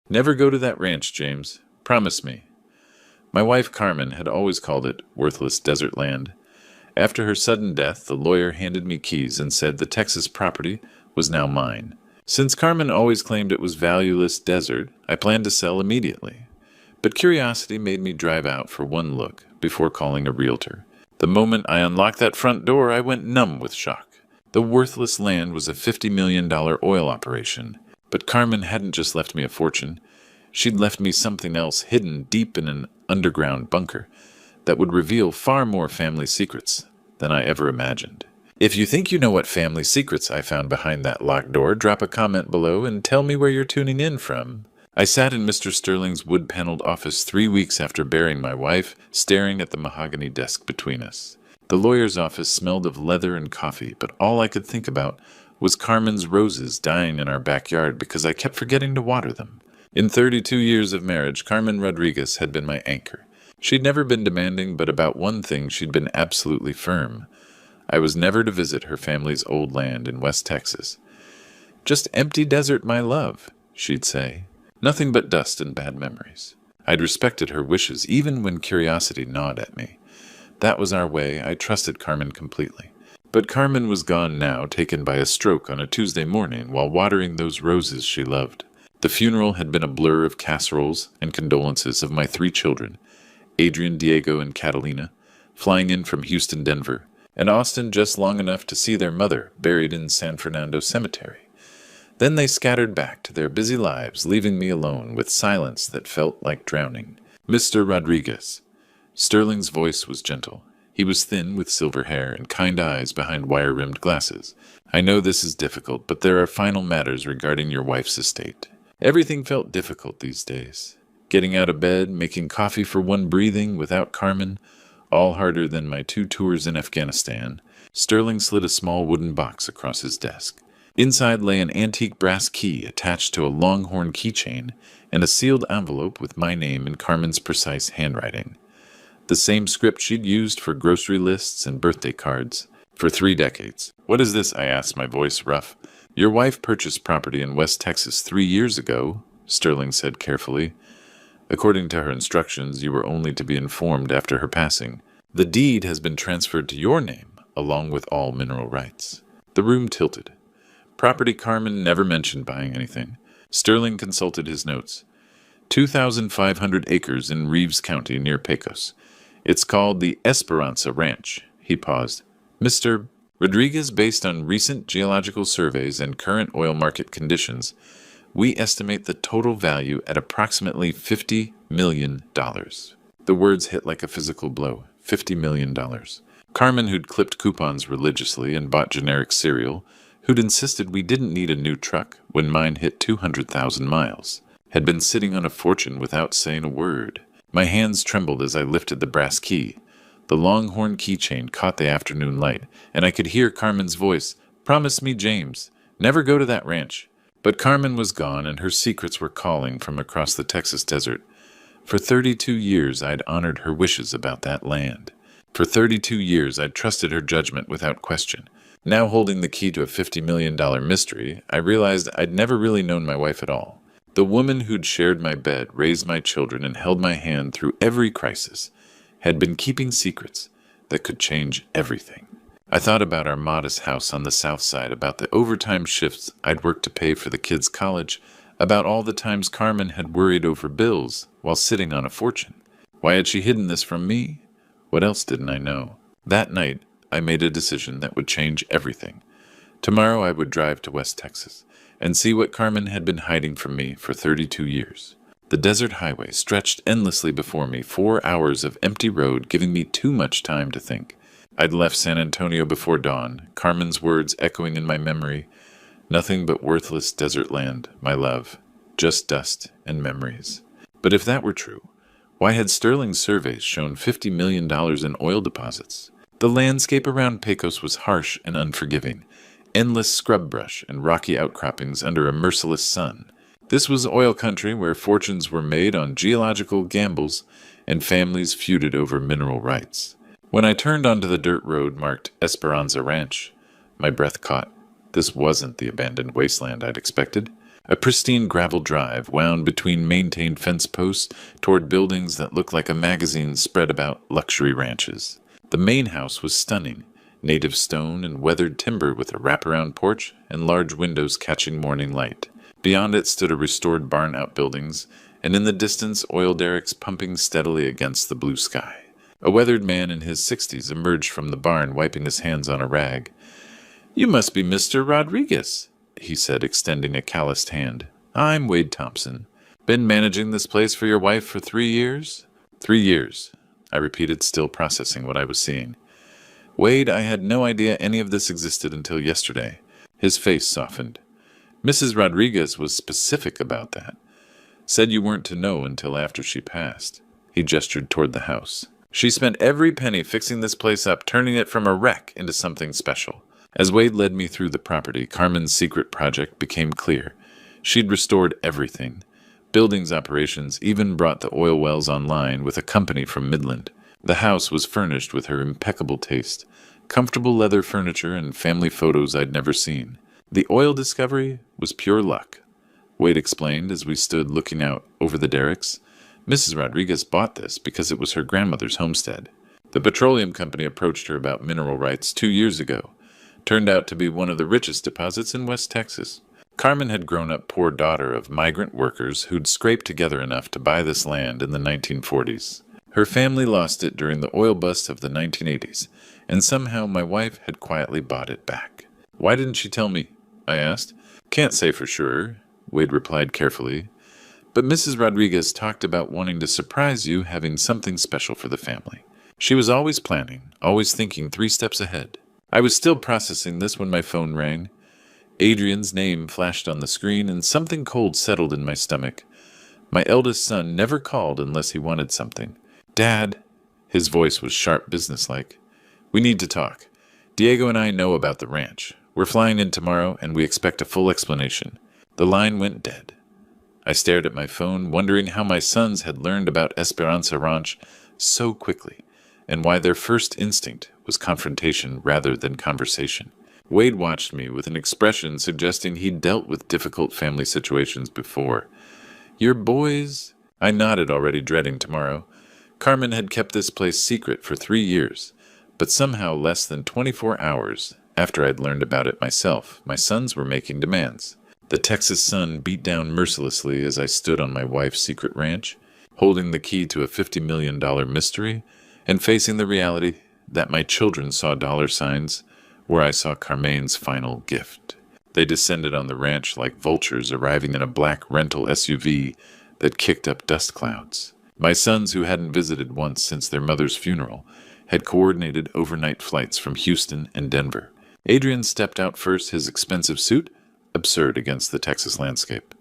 Never go to that ranch, James. Promise me. My wife Carmen had always called it worthless desert land. After her sudden death, the lawyer handed me keys and said the Texas property was now mine. Since Carmen always claimed it was valueless desert, I planned to sell immediately. But curiosity made me drive out for one look before calling a realtor. The moment I unlocked that front door, I went numb with shock. The worthless land was a $50 million oil operation. But Carmen hadn't just left me a fortune. She'd left me something else hidden deep in an underground bunker that would reveal far more family secrets than I ever imagined. If you think you know what family secrets I found behind that locked door, drop a comment below and tell me where you're tuning in from. I sat in Mr. Sterling's wood-paneled office 3 weeks after burying my wife, staring at the mahogany desk between us. The lawyer's office smelled of leather and coffee, but all I could think about was Carmen's roses dying in our backyard because I kept forgetting to water them. In 32 years of marriage, Carmen Rodriguez had been my anchor. She'd never been demanding, but about one thing she'd been absolutely firm. I was never to visit her family's old land in West Texas. "Just empty desert, my love," she'd say. Nothing but dust and bad memories. I'd respected her wishes, even when curiosity gnawed at me. That was our way. I trusted Carmen completely. But Carmen was gone now, taken by a stroke on a Tuesday morning while watering those roses she loved. The funeral had been a blur of casseroles and condolences of my 3 children, Adrian, Diego, and Catalina, flying in from Houston, Denver, and Austin just long enough to see their mother buried in San Fernando Cemetery. Then they scattered back to their busy lives, leaving me alone with silence that felt like drowning. "Mr. Rodriguez." Sterling's voice was gentle. He was thin with silver hair and kind eyes behind wire-rimmed glasses. "I know this is difficult, but there are final matters regarding your wife's estate." Everything felt difficult these days. Getting out of bed, making coffee for one breathing without Carmen, all harder than my 2 tours in Afghanistan. Sterling slid a small wooden box across his desk. Inside lay an antique brass key attached to a longhorn keychain and a sealed envelope with my name in Carmen's precise handwriting. The same script she'd used for grocery lists and birthday cards for 3 decades. "What is this?" I asked, my voice rough. "Your wife purchased property in West Texas 3 years ago," Sterling said carefully. "According to her instructions, you were only to be informed after her passing. The deed has been transferred to your name, along with all mineral rights." The room tilted. Property Carmen never mentioned buying anything. Sterling consulted his notes. 2,500 acres in Reeves County near Pecos. It's called the Esperanza Ranch. He paused. "Mr. Rodriguez, based on recent geological surveys and current oil market conditions, we estimate the total value at approximately $50 million. The words hit like a physical blow. $50 million. Carmen, who'd clipped coupons religiously and bought generic cereal, who'd insisted we didn't need a new truck when mine hit 200,000 miles, had been sitting on a fortune without saying a word. My hands trembled as I lifted the brass key. The longhorn keychain caught the afternoon light, and I could hear Carmen's voice. "Promise me, James, never go to that ranch." But Carmen was gone, and her secrets were calling from across the Texas desert. For 32 years I'd honored her wishes about that land. For 32 years I'd trusted her judgment without question. Now holding the key to a $50 million mystery, I realized I'd never really known my wife at all. The woman who'd shared my bed, raised my children, and held my hand through every crisis had been keeping secrets that could change everything. I thought about our modest house on the south side, about the overtime shifts I'd worked to pay for the kids' college, about all the times Carmen had worried over bills while sitting on a fortune. Why had she hidden this from me? What else didn't I know? That night, I made a decision that would change everything. Tomorrow I would drive to West Texas and see what Carmen had been hiding from me for 32 years. The desert highway stretched endlessly before me, 4 hours of empty road giving me too much time to think. I'd left San Antonio before dawn, Carmen's words echoing in my memory. "Nothing but worthless desert land, my love. Just dust and memories." But if that were true, why had Sterling's surveys shown $50 million in oil deposits? The landscape around Pecos was harsh and unforgiving. Endless scrub brush and rocky outcroppings under a merciless sun. This was oil country where fortunes were made on geological gambles and families feuded over mineral rights. When I turned onto the dirt road marked Esperanza Ranch, my breath caught. This wasn't the abandoned wasteland I'd expected. A pristine gravel drive wound between maintained fence posts toward buildings that looked like a magazine spread about luxury ranches. The main house was stunning, native stone and weathered timber with a wraparound porch and large windows catching morning light. Beyond it stood a restored barn outbuildings, and in the distance oil derricks pumping steadily against the blue sky. A weathered man in his 60s emerged from the barn, wiping his hands on a rag. "You must be Mr. Rodriguez," he said, extending a calloused hand. "I'm Wade Thompson. Been managing this place for your wife for 3 years?" "3 years," I repeated, still processing what I was seeing. "Wade, I had no idea any of this existed until yesterday." His face softened. "Mrs. Rodriguez was specific about that. Said you weren't to know until after she passed." He gestured toward the house. "She spent every penny fixing this place up, turning it from a wreck into something special." As Wade led me through the property, Carmen's secret project became clear. She'd restored everything. Buildings operations even brought the oil wells online with a company from Midland. The house was furnished with her impeccable taste, comfortable leather furniture and family photos I'd never seen. The oil discovery was pure luck, Wade explained as we stood looking out over the derricks. Mrs. Rodriguez bought this because it was her grandmother's homestead. The petroleum company approached her about mineral rights 2 years ago. Turned out to be one of the richest deposits in West Texas. Carmen had grown up poor daughter of migrant workers who'd scraped together enough to buy this land in the 1940s. Her family lost it during the oil bust of the 1980s, and somehow my wife had quietly bought it back. "Why didn't she tell me?" I asked. "Can't say for sure," Wade replied carefully. "But Mrs. Rodriguez talked about wanting to surprise you, having something special for the family. She was always planning, always thinking 3 steps ahead." I was still processing this when my phone rang. Adrian's name flashed on the screen, and something cold settled in my stomach. My eldest son never called unless he wanted something. "Dad," his voice was sharp businesslike. "We need to talk. Diego and I know about the ranch. We're flying in tomorrow, and we expect a full explanation." The line went dead. I stared at my phone, wondering how my sons had learned about Esperanza Ranch so quickly, and why their first instinct was confrontation rather than conversation. Wade watched me with an expression suggesting he'd dealt with difficult family situations before. "Your boys?" I nodded, already dreading tomorrow. Carmen had kept this place secret for 3 years, but somehow less than 24 hours after I'd learned about it myself, my sons were making demands. The Texas sun beat down mercilessly as I stood on my wife's secret ranch, holding the key to a $50 million mystery, and facing the reality that my children saw dollar signs where I saw Carmen's final gift. They descended on the ranch like vultures arriving in a black rental SUV that kicked up dust clouds. My sons, who hadn't visited once since their mother's funeral, had coordinated overnight flights from Houston and Denver. Adrian stepped out first, his expensive suit absurd against the Texas landscape.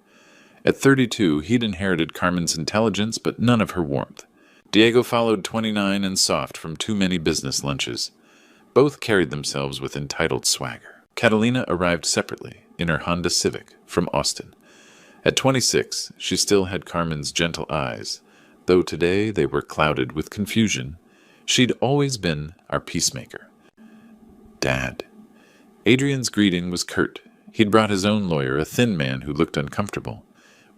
At 32, he'd inherited Carmen's intelligence, but none of her warmth. Diego followed, 29 and soft from too many business lunches. Both carried themselves with entitled swagger. Catalina arrived separately, in her Honda Civic, from Austin. At 26, she still had Carmen's gentle eyes, though today they were clouded with confusion. She'd always been our peacemaker. Dad. Adrian's greeting was curt. He'd brought his own lawyer, a thin man who looked uncomfortable.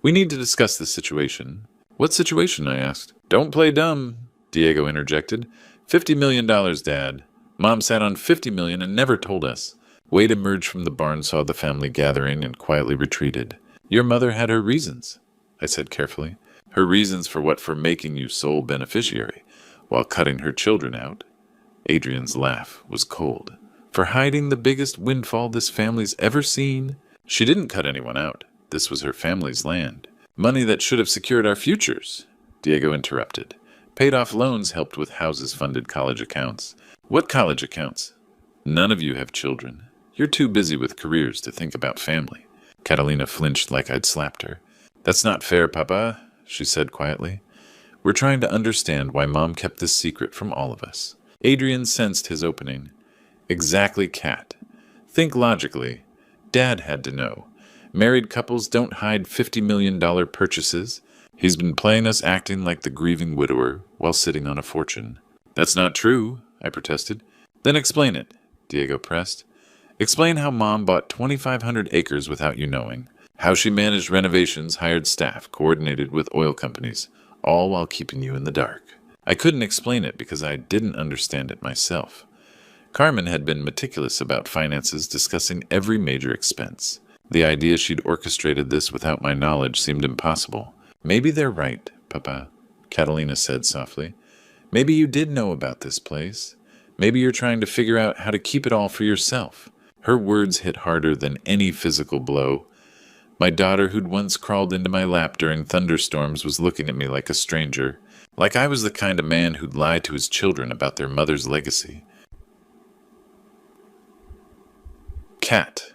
"We need to discuss this situation." "What situation?" I asked. "Don't play dumb," Diego interjected. $50 million, Dad. Mom sat on $50 million and never told us. Wade emerged from the barn, saw the family gathering, and quietly retreated. "Your mother had her reasons," I said carefully. "Her reasons for what? For making you sole beneficiary, while cutting her children out?" Adrian's laugh was cold. "For hiding the biggest windfall this family's ever seen?" "She didn't cut anyone out. This was her family's land. Money that should have secured our futures," Diego interrupted. "Paid off loans, helped with houses, funded college accounts." "What college accounts?" "None of you have children. You're too busy with careers to think about family." Catalina flinched like I'd slapped her. "That's not fair, Papa," she said quietly. "We're trying to understand why Mom kept this secret from all of us." Adrian sensed his opening. "Exactly, Cat. Think logically. Dad had to know. Married couples don't hide $50 million purchases. He's been playing us, acting like the grieving widower while sitting on a fortune." "That's not true," I protested. "Then explain it," Diego pressed. "Explain how Mom bought 2,500 acres without you knowing. How she managed renovations, hired staff, coordinated with oil companies, all while keeping you in the dark. I couldn't explain it because I didn't understand it myself. Carmen had been meticulous about finances, discussing every major expense. The idea she'd orchestrated this without my knowledge seemed impossible. Maybe they're right, Papa, Catalina said softly. Maybe you did know about this place. Maybe you're trying to figure out how to keep it all for yourself. Her words hit harder than any physical blow. My daughter, who'd once crawled into my lap during thunderstorms, was looking at me like a stranger, like I was the kind of man who'd lie to his children about their mother's legacy. Cat.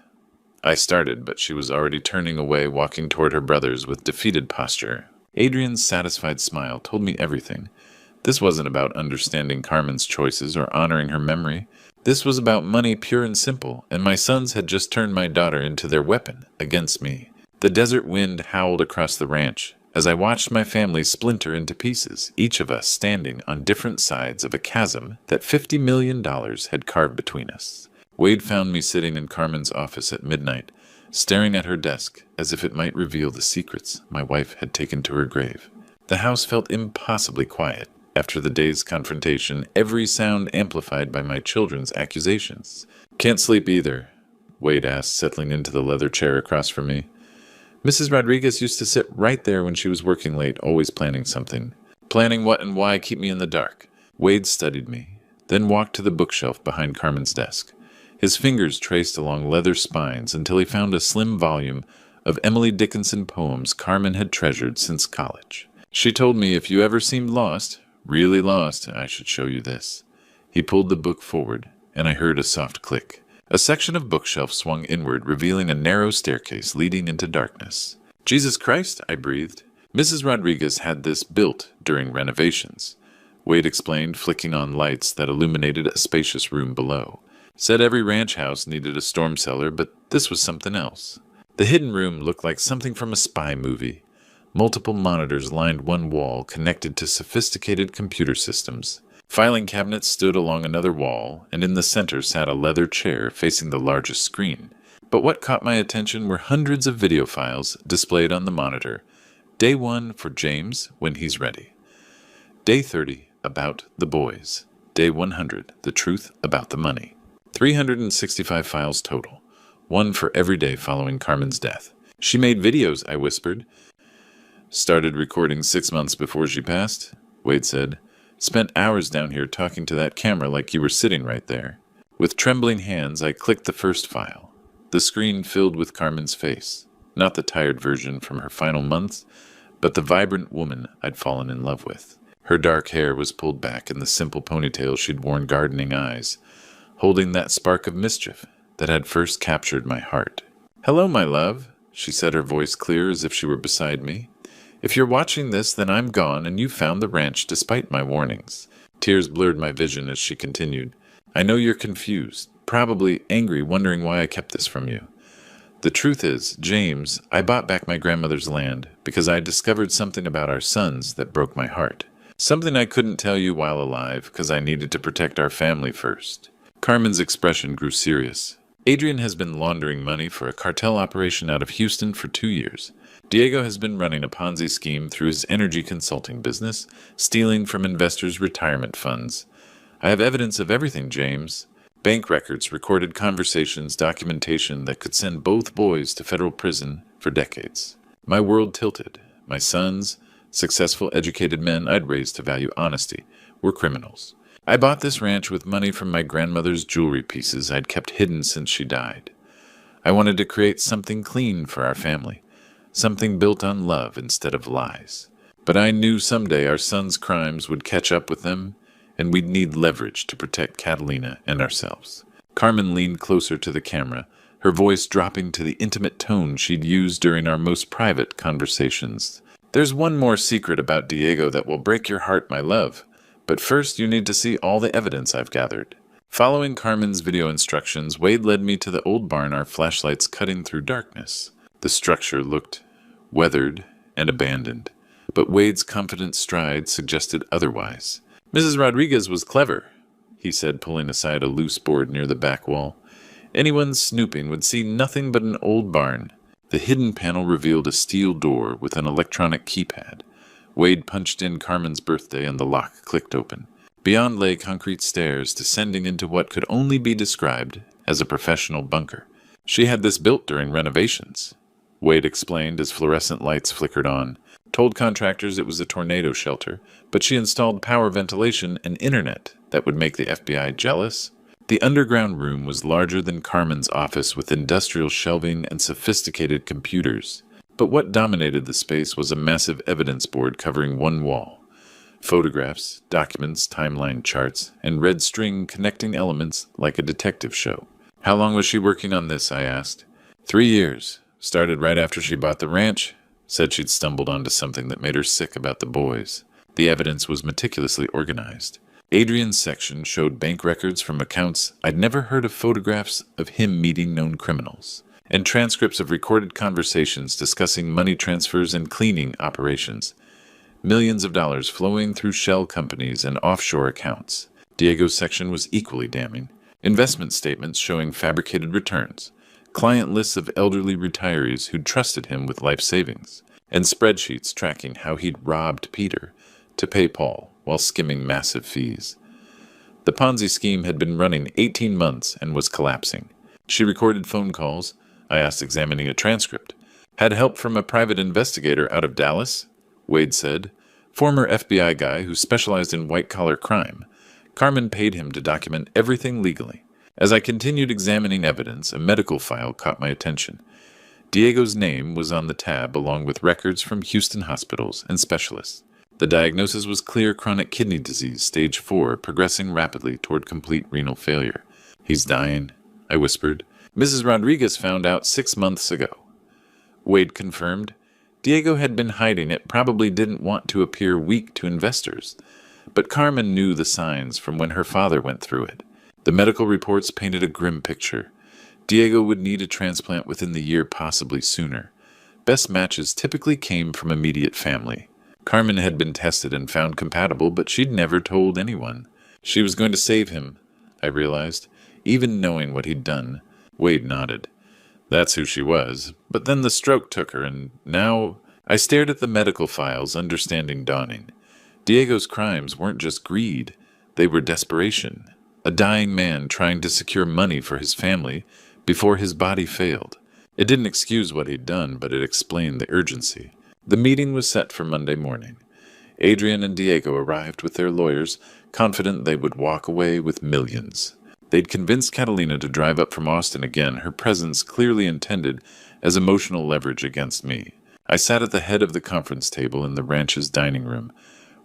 I started, but she was already turning away, walking toward her brothers with defeated posture. Adrian's satisfied smile told me everything. This wasn't about understanding Carmen's choices or honoring her memory. This was about money, pure and simple, and my sons had just turned my daughter into their weapon against me. The desert wind howled across the ranch as I watched my family splinter into pieces, each of us standing on different sides of a chasm that $50 million had carved between us. Wade found me sitting in Carmen's office at midnight, staring at her desk as if it might reveal the secrets my wife had taken to her grave. The house felt impossibly quiet. After the day's confrontation, every sound amplified by my children's accusations. "Can't sleep either," Wade asked, settling into the leather chair across from me. "Mrs. Rodriguez used to sit right there when she was working late, always planning something. Planning what and why keep me in the dark." Wade studied me, then walked to the bookshelf behind Carmen's desk. His fingers traced along leather spines until he found a slim volume of Emily Dickinson poems Carmen had treasured since college. "She told me if you ever seemed lost, really lost, I should show you this." He pulled the book forward, and I heard a soft click. A section of bookshelf swung inward, revealing a narrow staircase leading into darkness. "Jesus Christ," I breathed. "Mrs. Rodriguez had this built during renovations," Wade explained, flicking on lights that illuminated a spacious room below. "Said every ranch house needed a storm cellar, but this was something else." The hidden room looked like something from a spy movie. Multiple monitors lined one wall, connected to sophisticated computer systems. Filing cabinets stood along another wall, and in the center sat a leather chair facing the largest screen. But what caught my attention were hundreds of video files displayed on the monitor. Day 1 for James, when he's ready. Day 30, about the boys. Day 100, the truth about the money. 365 files total, one for every day following Carmen's death. "She made videos," I whispered. "Started recording 6 months before she passed," Wade said. "Spent hours down here talking to that camera like you were sitting right there." With trembling hands, I clicked the first file. The screen filled with Carmen's face. Not the tired version from her final months, but the vibrant woman I'd fallen in love with. Her dark hair was pulled back in the simple ponytail she'd worn, gardening eyes, holding that spark of mischief that had first captured my heart. "Hello, my love," she said, her voice clear as if she were beside me. "If you're watching this, then I'm gone, and you found the ranch despite my warnings." Tears blurred my vision as she continued. "I know you're confused, probably angry, wondering why I kept this from you. The truth is, James, I bought back my grandmother's land because I discovered something about our sons that broke my heart. Something I couldn't tell you while alive because I needed to protect our family first." Carmen's expression grew serious. "Adrian has been laundering money for a cartel operation out of Houston for 2 years. Diego has been running a Ponzi scheme through his energy consulting business, stealing from investors' retirement funds. I have evidence of everything, James. Bank records, recorded conversations, documentation that could send both boys to federal prison for decades." My world tilted. My sons, successful, educated men I'd raised to value honesty, were criminals. I bought this ranch with money from my grandmother's jewelry pieces I'd kept hidden since she died. I wanted to create something clean for our family, something built on love instead of lies. But I knew someday our sons' crimes would catch up with them, and we'd need leverage to protect Catalina and ourselves. Carmen leaned closer to the camera, her voice dropping to the intimate tone she'd used during our most private conversations. "There's one more secret about Diego that will break your heart, my love. But first you need to see all the evidence I've gathered." Following Carmen's video instructions, Wade led me to the old barn, our flashlights cutting through darkness. The structure looked weathered and abandoned, but Wade's confident stride suggested otherwise. "Mrs. Rodriguez was clever," he said, pulling aside a loose board near the back wall. "Anyone snooping would see nothing but an old barn. The hidden panel revealed a steel door with an electronic keypad. Wade punched in Carmen's birthday and the lock clicked open. Beyond lay concrete stairs descending into what could only be described as a professional bunker. She had this built during renovations, Wade explained as fluorescent lights flickered on. Told contractors it was a tornado shelter, but she installed power ventilation and internet that would make the FBI jealous. The underground room was larger than Carmen's office with industrial shelving and sophisticated computers. But what dominated the space was a massive evidence board covering one wall. Photographs, documents, timeline charts, and red string connecting elements like a detective show. How long was she working on this, I asked. 3 years. Started right after she bought the ranch. Said she'd stumbled onto something that made her sick about the boys. The evidence was meticulously organized. Adrian's section showed bank records from accounts I'd never heard of, photographs of him meeting known criminals, and transcripts of recorded conversations discussing money transfers and cleaning operations. Millions of dollars flowing through shell companies and offshore accounts. Diego's section was equally damning. Investment statements showing fabricated returns, client lists of elderly retirees who'd trusted him with life savings, and spreadsheets tracking how he'd robbed Peter to pay Paul while skimming massive fees. The Ponzi scheme had been running 18 months and was collapsing. She recorded phone calls, I asked, examining a transcript. Had help from a private investigator out of Dallas, Wade said. Former FBI guy who specialized in white-collar crime. Carmen paid him to document everything legally. As I continued examining evidence, a medical file caught my attention. Diego's name was on the tab along with records from Houston hospitals and specialists. The diagnosis was clear chronic kidney disease, stage 4, progressing rapidly toward complete renal failure. He's dying, I whispered. Mrs. Rodriguez found out 6 months ago. Wade confirmed. Diego had been hiding it, probably didn't want to appear weak to investors. But Carmen knew the signs from when her father went through it. The medical reports painted a grim picture. Diego would need a transplant within the year, possibly sooner. Best matches typically came from immediate family. Carmen had been tested and found compatible, but she'd never told anyone. She was going to save him, I realized, even knowing what he'd done. Wade nodded. That's who she was. But then the stroke took her, and now I stared at the medical files, understanding dawning. Diego's crimes weren't just greed. They were desperation. A dying man trying to secure money for his family before his body failed. It didn't excuse what he'd done, but it explained the urgency. The meeting was set for Monday morning. Adrian and Diego arrived with their lawyers, confident they would walk away with millions. They'd convinced Catalina to drive up from Austin again, her presence clearly intended as emotional leverage against me. I sat at the head of the conference table in the ranch's dining room,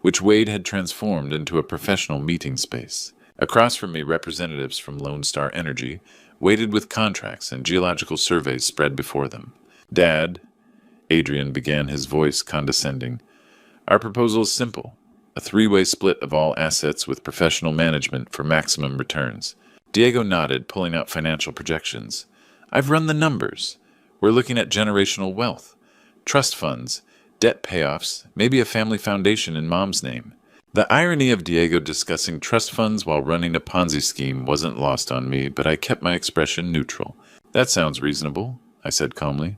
which Wade had transformed into a professional meeting space. Across from me, representatives from Lone Star Energy waited with contracts and geological surveys spread before them. Dad, Adrian began, his voice condescending. Our proposal is simple. A 3-way split of all assets with professional management for maximum returns. Diego nodded, pulling out financial projections. I've run the numbers. We're looking at generational wealth, trust funds, debt payoffs, maybe a family foundation in Mom's name. The irony of Diego discussing trust funds while running a Ponzi scheme wasn't lost on me, but I kept my expression neutral. That sounds reasonable, I said calmly.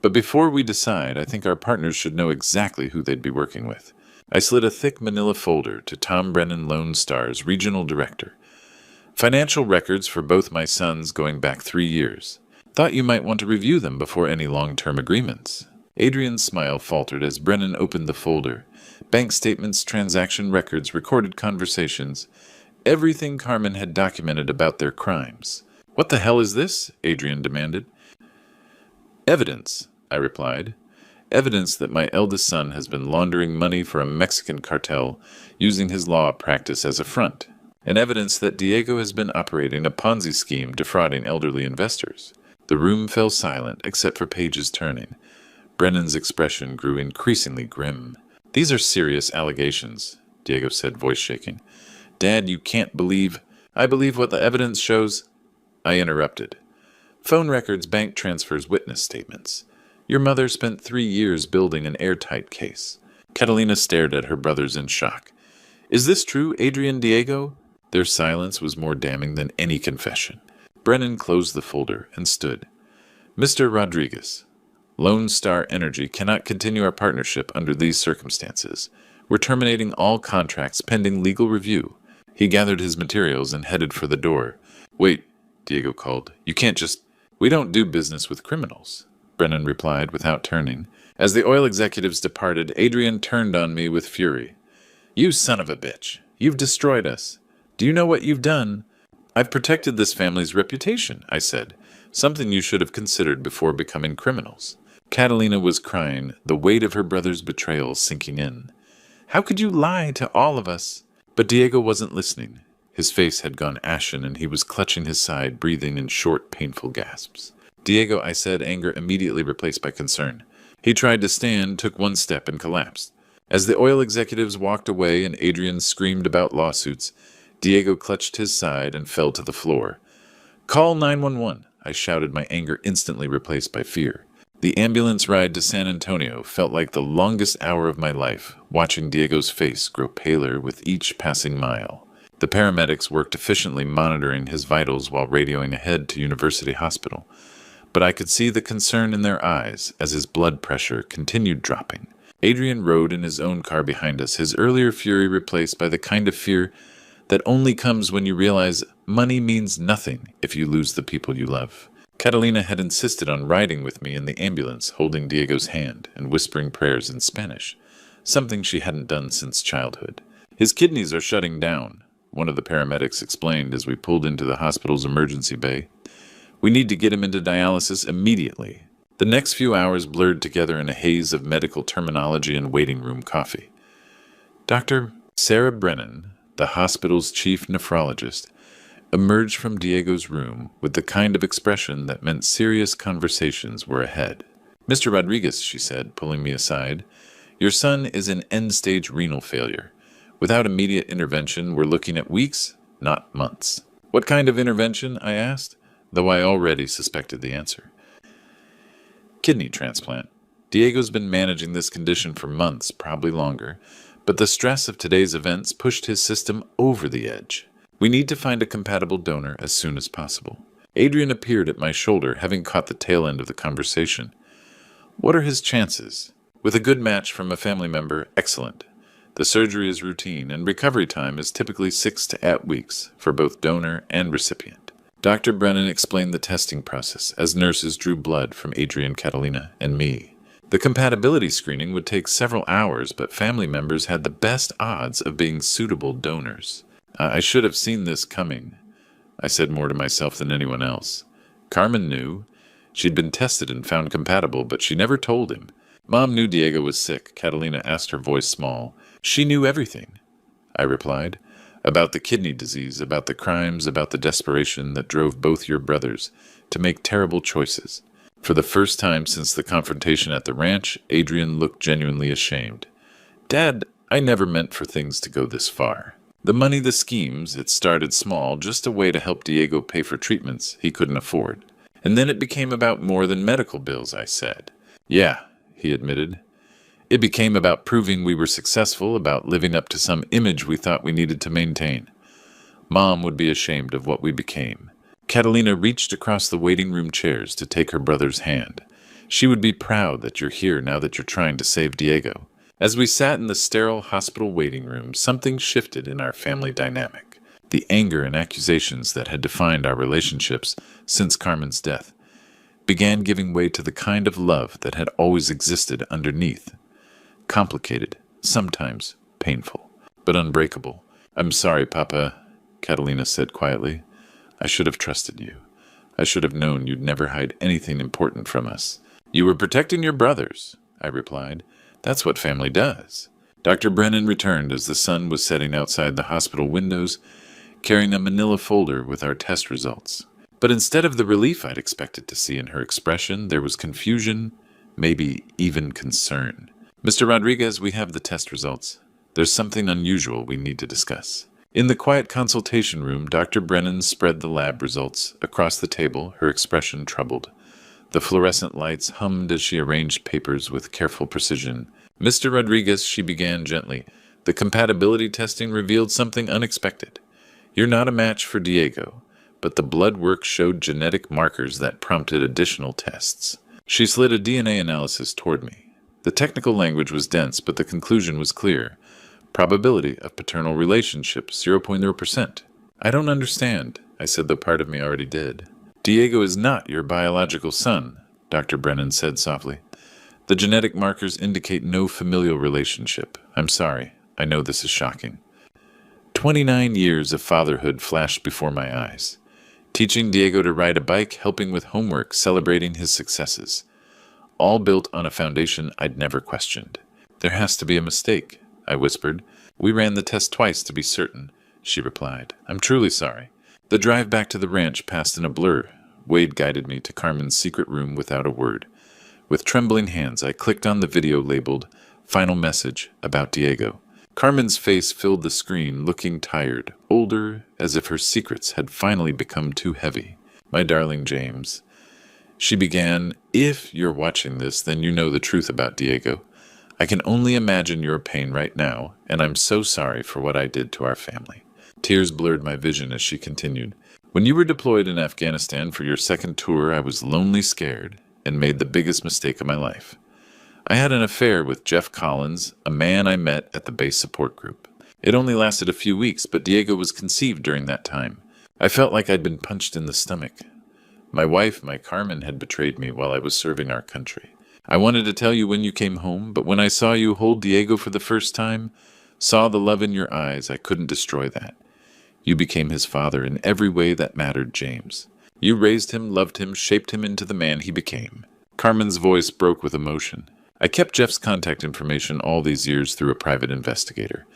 But before we decide, I think our partners should know exactly who they'd be working with. I slid a thick manila folder to Tom Brennan, Lone Star's regional director. Financial records for both my sons going back 3 years. Thought you might want to review them before any long-term agreements. Adrian's smile faltered as Brennan opened the folder. Bank statements, transaction records, recorded conversations. Everything Carmen had documented about their crimes. What the hell is this? Adrian demanded. Evidence, I replied. Evidence that my eldest son has been laundering money for a Mexican cartel using his law practice as a front. And evidence that Diego has been operating a Ponzi scheme defrauding elderly investors. The room fell silent except for pages turning. Brennan's expression grew increasingly grim. These are serious allegations, Diego said, voice shaking. Dad, you can't believe... I believe what the evidence shows... I interrupted. Phone records, bank transfers, witness statements. Your mother spent 3 years building an airtight case. Catalina stared at her brothers in shock. Is this true, Adrian, Diego? Their silence was more damning than any confession. Brennan closed the folder and stood. Mr. Rodriguez, Lone Star Energy cannot continue our partnership under these circumstances. We're terminating all contracts pending legal review. He gathered his materials and headed for the door. Wait, Diego called. You can't just... We don't do business with criminals, Brennan replied without turning. As the oil executives departed, Adrian turned on me with fury. You son of a bitch. You've destroyed us. Do you know what you've done? I've protected this family's reputation, I said. Something you should have considered before becoming criminals. Catalina was crying, the weight of her brother's betrayal sinking in. How could you lie to all of us? But Diego wasn't listening. His face had gone ashen, and he was clutching his side, breathing in short, painful gasps. Diego, I said, anger immediately replaced by concern. He tried to stand, took one step, and collapsed. As the oil executives walked away and Adrian screamed about lawsuits, Diego clutched his side and fell to the floor. Call 911, I shouted, my anger instantly replaced by fear. The ambulance ride to San Antonio felt like the longest hour of my life, watching Diego's face grow paler with each passing mile. The paramedics worked efficiently monitoring his vitals while radioing ahead to University Hospital, but I could see the concern in their eyes as his blood pressure continued dropping. Adrian rode in his own car behind us, his earlier fury replaced by the kind of fear that only comes when you realize money means nothing if you lose the people you love. Catalina had insisted on riding with me in the ambulance, holding Diego's hand and whispering prayers in Spanish, something she hadn't done since childhood. His kidneys are shutting down, one of the paramedics explained as we pulled into the hospital's emergency bay. We need to get him into dialysis immediately. The next few hours blurred together in a haze of medical terminology and waiting room coffee. Dr. Sarah Brennan, the hospital's chief nephrologist, emerged from Diego's room with the kind of expression that meant serious conversations were ahead. Mr. Rodriguez, she said, pulling me aside, your son is in end-stage renal failure. Without immediate intervention, we're looking at weeks, not months. What kind of intervention? I asked, though I already suspected the answer. Kidney transplant. Diego's been managing this condition for months, probably longer, but the stress of today's events pushed his system over the edge. We need to find a compatible donor as soon as possible. Adrian appeared at my shoulder, having caught the tail end of the conversation. What are his chances? With a good match from a family member, excellent. The surgery is routine, and recovery time is typically 6 to 8 weeks for both donor and recipient. Dr. Brennan explained the testing process as nurses drew blood from Adrian, Catalina, and me. The compatibility screening would take several hours, but family members had the best odds of being suitable donors. I should have seen this coming. I said more to myself than anyone else. Carmen knew. She'd been tested and found compatible, but she never told him. Mom knew Diego was sick, Catalina asked, her voice small. She knew everything, I replied. About the kidney disease, about the crimes, about the desperation that drove both your brothers to make terrible choices. For the first time since the confrontation at the ranch, Adrian looked genuinely ashamed. Dad, I never meant for things to go this far. The money, the schemes, it started small, just a way to help Diego pay for treatments he couldn't afford. And then it became about more than medical bills, I said. Yeah, he admitted. It became about proving we were successful, about living up to some image we thought we needed to maintain. Mom would be ashamed of what we became. Catalina reached across the waiting room chairs to take her brother's hand. She would be proud that you're here now that you're trying to save Diego. As we sat in the sterile hospital waiting room, something shifted in our family dynamic. The anger and accusations that had defined our relationships since Carmen's death began giving way to the kind of love that had always existed underneath. Complicated, sometimes painful, but unbreakable. I'm sorry, Papa, Catalina said quietly. I should have trusted you. I should have known you'd never hide anything important from us. You were protecting your brothers, I replied. That's what family does. Dr. Brennan returned as the sun was setting outside the hospital windows, carrying a manila folder with our test results. But instead of the relief I'd expected to see in her expression, there was confusion, maybe even concern. Mr. Rodriguez, we have the test results. There's something unusual we need to discuss. In the quiet consultation room, Dr. Brennan spread the lab results across the table, her expression troubled. The fluorescent lights hummed as she arranged papers with careful precision. Mr. Rodriguez, she began gently, the compatibility testing revealed something unexpected. You're not a match for Diego, but the blood work showed genetic markers that prompted additional tests. She slid a DNA analysis toward me. The technical language was dense, but the conclusion was clear. Probability of paternal relationship, 0.0%. I don't understand, I said, though part of me already did. Diego is not your biological son, Dr. Brennan said softly. The genetic markers indicate no familial relationship. I'm sorry. I know this is shocking. 29 years of fatherhood flashed before my eyes. Teaching Diego to ride a bike, helping with homework, celebrating his successes. All built on a foundation I'd never questioned. There has to be a mistake, I whispered. We ran the test twice to be certain, she replied. I'm truly sorry. The drive back to the ranch passed in a blur. Wade guided me to Carmen's secret room without a word. With trembling hands, I clicked on the video labeled Final Message about Diego. Carmen's face filled the screen, looking tired, older, as if her secrets had finally become too heavy. My darling James. She began, if you're watching this, then you know the truth about Diego. I can only imagine your pain right now, and I'm so sorry for what I did to our family. Tears blurred my vision as she continued. When you were deployed in Afghanistan for your second tour, I was lonely, scared, and made the biggest mistake of my life. I had an affair with Jeff Collins, a man I met at the base support group. It only lasted a few weeks, but Diego was conceived during that time. I felt like I'd been punched in the stomach. My wife, my Carmen, had betrayed me while I was serving our country. I wanted to tell you when you came home, but when I saw you hold Diego for the first time, saw the love in your eyes, I couldn't destroy that. You became his father in every way that mattered, James. You raised him, loved him, shaped him into the man he became. Carmen's voice broke with emotion. I kept Jeff's contact information all these years through a private investigator.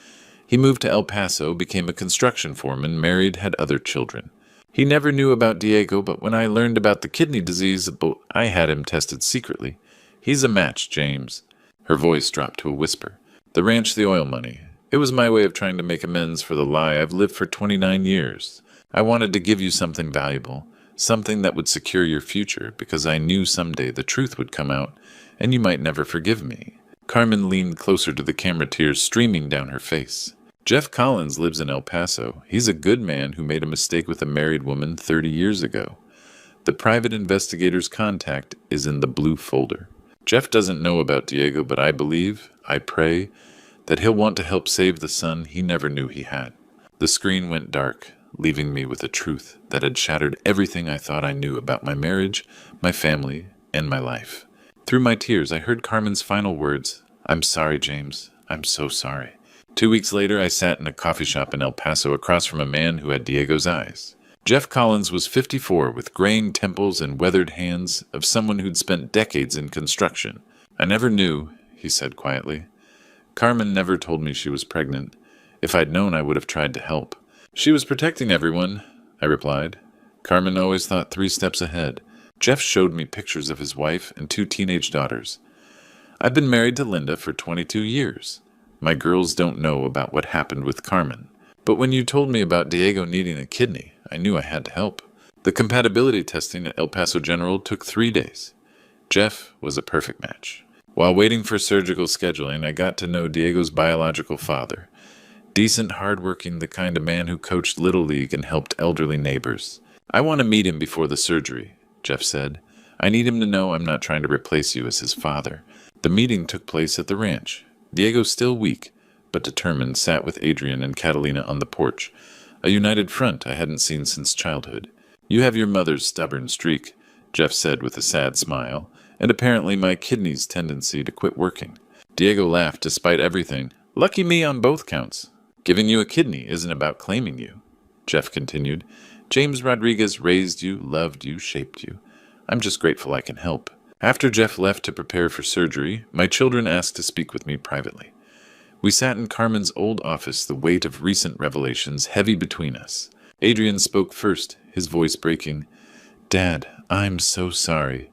He moved to El Paso, became a construction foreman, married, had other children. He never knew about Diego, but when I learned about the kidney disease, I had him tested secretly. He's a match, James. Her voice dropped to a whisper. The ranch, the oil money. It was my way of trying to make amends for the lie I've lived for 29 years. I wanted to give you something valuable, something that would secure your future, because I knew someday the truth would come out, and you might never forgive me. Carmen leaned closer to the camera, tears streaming down her face. Jeff Collins lives in El Paso. He's a good man who made a mistake with a married woman 30 years ago. The private investigator's contact is in the blue folder. Jeff doesn't know about Diego, but I believe, I pray, that he'll want to help save the son he never knew he had. The screen went dark, leaving me with a truth that had shattered everything I thought I knew about my marriage, my family, and my life. Through my tears, I heard Carmen's final words, I'm sorry, James. I'm so sorry. 2 weeks later, I sat in a coffee shop in El Paso across from a man who had Diego's eyes. Jeff Collins was 54, with graying temples and weathered hands of someone who'd spent decades in construction. I never knew, he said quietly. Carmen never told me she was pregnant. If I'd known, I would have tried to help. She was protecting everyone, I replied. Carmen always thought 3 steps ahead. Jeff showed me pictures of his wife and 2 teenage daughters. I've been married to Linda for 22 years. My girls don't know about what happened with Carmen. But when you told me about Diego needing a kidney, I knew I had to help. The compatibility testing at El Paso General took 3 days. Jeff was a perfect match. While waiting for surgical scheduling, I got to know Diego's biological father. Decent, hardworking, the kind of man who coached Little League and helped elderly neighbors. I want to meet him before the surgery, Jeff said. I need him to know I'm not trying to replace you as his father. The meeting took place at the ranch. Diego, still weak, but determined, sat with Adrian and Catalina on the porch, a united front I hadn't seen since childhood. You have your mother's stubborn streak, Jeff said with a sad smile, and apparently my kidney's tendency to quit working. Diego laughed despite everything. Lucky me on both counts. Giving you a kidney isn't about claiming you, Jeff continued. James Rodriguez raised you, loved you, shaped you. I'm just grateful I can help. After Jeff left to prepare for surgery, my children asked to speak with me privately. We sat in Carmen's old office, the weight of recent revelations heavy between us. Adrian spoke first, his voice breaking. Dad, I'm so sorry.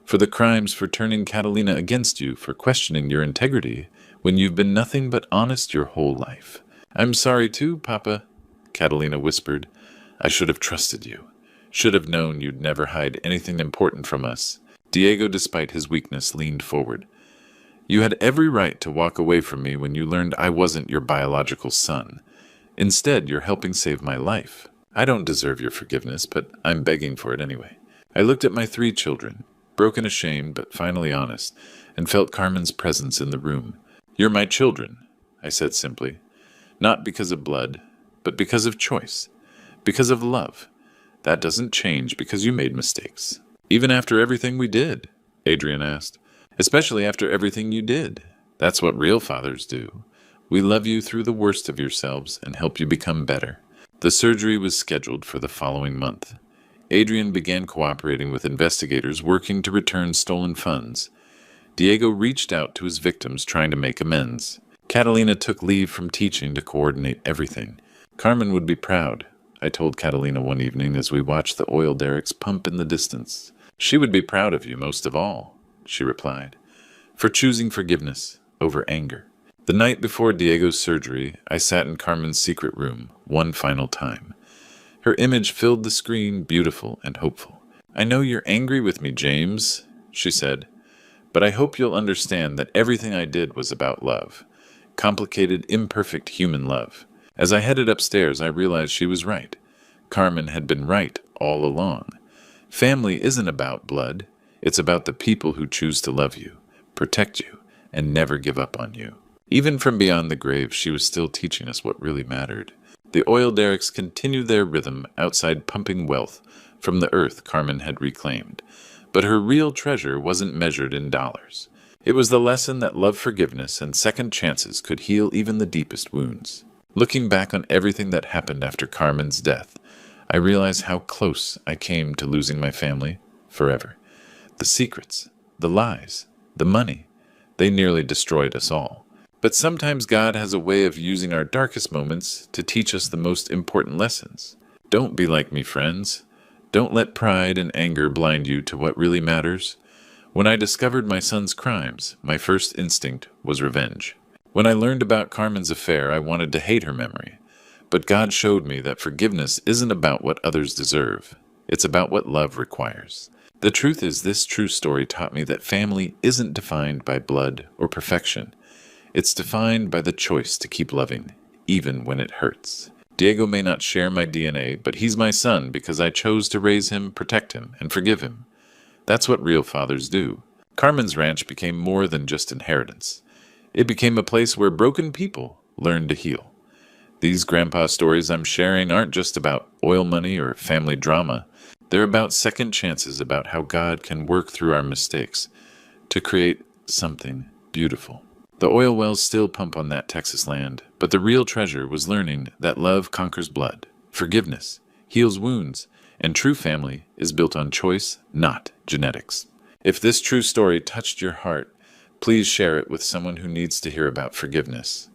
For the crimes, for turning Catalina against you, for questioning your integrity, when you've been nothing but honest your whole life. I'm sorry too, Papa, Catalina whispered. I should have trusted you. Should have known you'd never hide anything important from us. Diego, despite his weakness, leaned forward. You had every right to walk away from me when you learned I wasn't your biological son. Instead, you're helping save my life. I don't deserve your forgiveness, but I'm begging for it anyway. I looked at my 3 children. broken, ashamed, but finally honest, and felt Carmen's presence in the room. "You're my children," I said simply. "Not because of blood, but because of choice. Because of love. That doesn't change because you made mistakes." "Even after everything we did?" Adrian asked. "Especially after everything you did. That's what real fathers do. We love you through the worst of yourselves and help you become better." The surgery was scheduled for the following month. Adrian began cooperating with investigators working to return stolen funds. Diego reached out to his victims trying to make amends. Catalina took leave from teaching to coordinate everything. "Carmen would be proud," I told Catalina one evening as we watched the oil derricks pump in the distance. "She would be proud of you most of all," she replied, "for choosing forgiveness over anger." The night before Diego's surgery, I sat in Carmen's secret room one final time. Her image filled the screen, beautiful and hopeful. "I know you're angry with me, James," she said, "but I hope you'll understand that everything I did was about love. Complicated, imperfect human love." As I headed upstairs, I realized she was right. Carmen had been right all along. Family isn't about blood. It's about the people who choose to love you, protect you, and never give up on you. Even from beyond the grave, she was still teaching us what really mattered. The oil derricks continued their rhythm outside, pumping wealth from the earth Carmen had reclaimed. But her real treasure wasn't measured in dollars. It was the lesson that love, forgiveness, and second chances could heal even the deepest wounds. Looking back on everything that happened after Carmen's death, I realized how close I came to losing my family forever. The secrets, the lies, the money, they nearly destroyed us all. But sometimes God has a way of using our darkest moments to teach us the most important lessons. Don't be like me, friends. Don't let pride and anger blind you to what really matters. When I discovered my son's crimes, my first instinct was revenge. When I learned about Carmen's affair, I wanted to hate her memory. But God showed me that forgiveness isn't about what others deserve. It's about what love requires. The truth is, this true story taught me that family isn't defined by blood or perfection. It's defined by the choice to keep loving, even when it hurts. Diego may not share my DNA, but he's my son because I chose to raise him, protect him, and forgive him. That's what real fathers do. Carmen's ranch became more than just inheritance. It became a place where broken people learn to heal. These grandpa stories I'm sharing aren't just about oil money or family drama. They're about second chances, about how God can work through our mistakes to create something beautiful. The oil wells still pump on that Texas land, but the real treasure was learning that love conquers blood, forgiveness heals wounds, and true family is built on choice, not genetics. If this true story touched your heart, please share it with someone who needs to hear about forgiveness.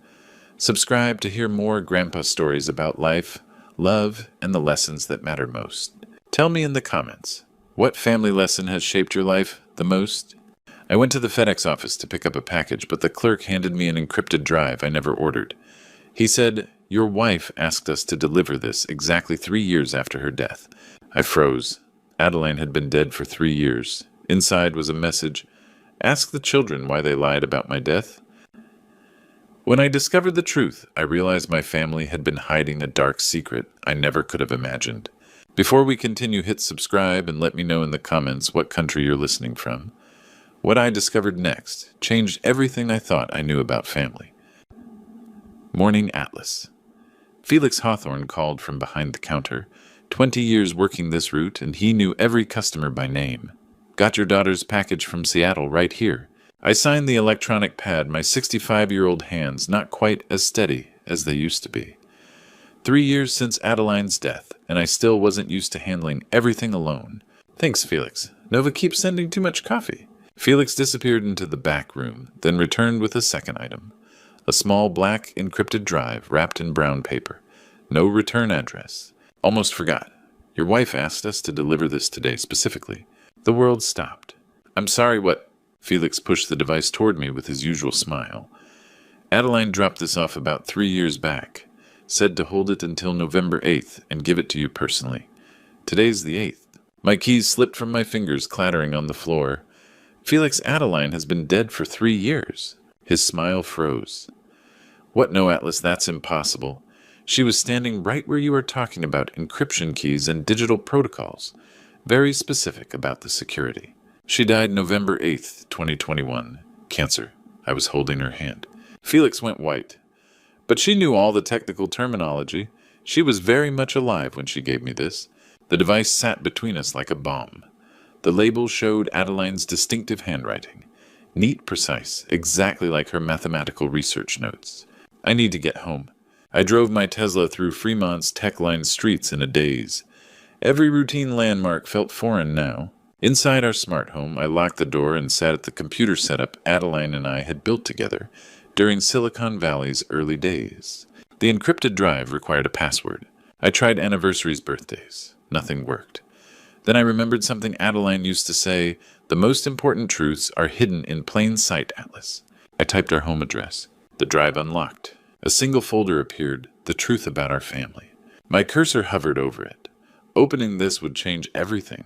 Subscribe to hear more grandpa stories about life, love, and the lessons that matter most. Tell me in the comments, what family lesson has shaped your life the most? I went to the FedEx office to pick up a package, but the clerk handed me an encrypted drive I never ordered. He said, "Your wife asked us to deliver this exactly 3 years after her death." I froze. Adeline had been dead for 3 years. Inside was a message, "Ask the children why they lied about my death." When I discovered the truth, I realized my family had been hiding a dark secret I never could have imagined. Before we continue, hit subscribe and let me know in the comments what country you're listening from. What I discovered next changed everything I thought I knew about family. Morning Atlas. Felix Hawthorne called from behind the counter. 20 years working this route, and he knew every customer by name. "Got your daughter's package from Seattle right here." I signed the electronic pad, my 65-year-old hands not quite as steady as they used to be. 3 years since Adeline's death, and I still wasn't used to handling everything alone. "Thanks, Felix. Nova keeps sending too much coffee." Felix disappeared into the back room, then returned with a second item. A small black encrypted drive wrapped in brown paper. No return address. "Almost forgot. Your wife asked us to deliver this today specifically." The world stopped. "I'm sorry, what?" Felix pushed the device toward me with his usual smile. "Adeline dropped this off about 3 years back. Said to hold it until November 8th and give it to you personally. Today's the 8th. My keys slipped from my fingers, clattering on the floor. "Felix, Adeline has been dead for 3 years. His smile froze. "What? No, Atlas, that's impossible. She was standing right where you are talking about encryption keys and digital protocols. Very specific about the security." She died November 8th, 2021. Cancer. I was holding her hand. Felix went white. But she knew all the technical terminology. She was very much alive when she gave me this. The device sat between us like a bomb. The label showed Adeline's distinctive handwriting. Neat, precise, exactly like her mathematical research notes. I need to get home. I drove my Tesla through Fremont's tech-lined streets in a daze. Every routine landmark felt foreign now. Inside our smart home, I locked the door and sat at the computer setup Adeline and I had built together during Silicon Valley's early days. The encrypted drive required a password. I tried anniversaries, birthdays. Nothing worked. Then I remembered something Adeline used to say, "The most important truths are hidden in plain sight, Atlas." I typed our home address. The drive unlocked. A single folder appeared, the truth about our family. My cursor hovered over it. Opening this would change everything.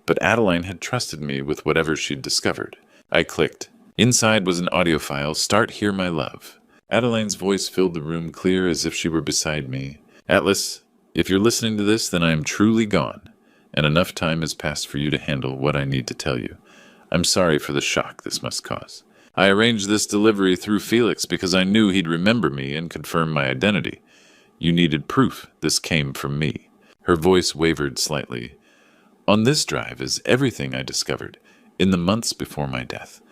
But Adeline had trusted me with whatever she'd discovered. I clicked. Inside was an audio file, "Start Here, My Love." Adeline's voice filled the room clear as if she were beside me. "Atlas, if you're listening to this, then I am truly gone, and enough time has passed for you to handle what I need to tell you. I'm sorry for the shock this must cause. I arranged this delivery through Felix because I knew he'd remember me and confirm my identity. You needed proof this came from me." Her voice wavered slightly. "On this drive is everything I discovered in the months before my death.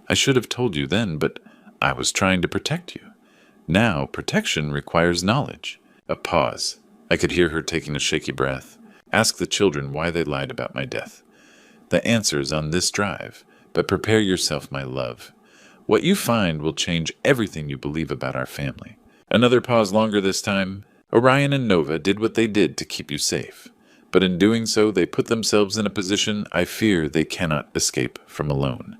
I should have told you then, but I was trying to protect you. Now, protection requires knowledge." A pause. I could hear her taking a shaky breath. "Ask the children why they lied about my death. The answer's on this drive, but prepare yourself, my love. What you find will change everything you believe about our family." Another pause longer this time. "Orion and Nova did what they did to keep you safe. But in doing so, they put themselves in a position I fear they cannot escape from alone.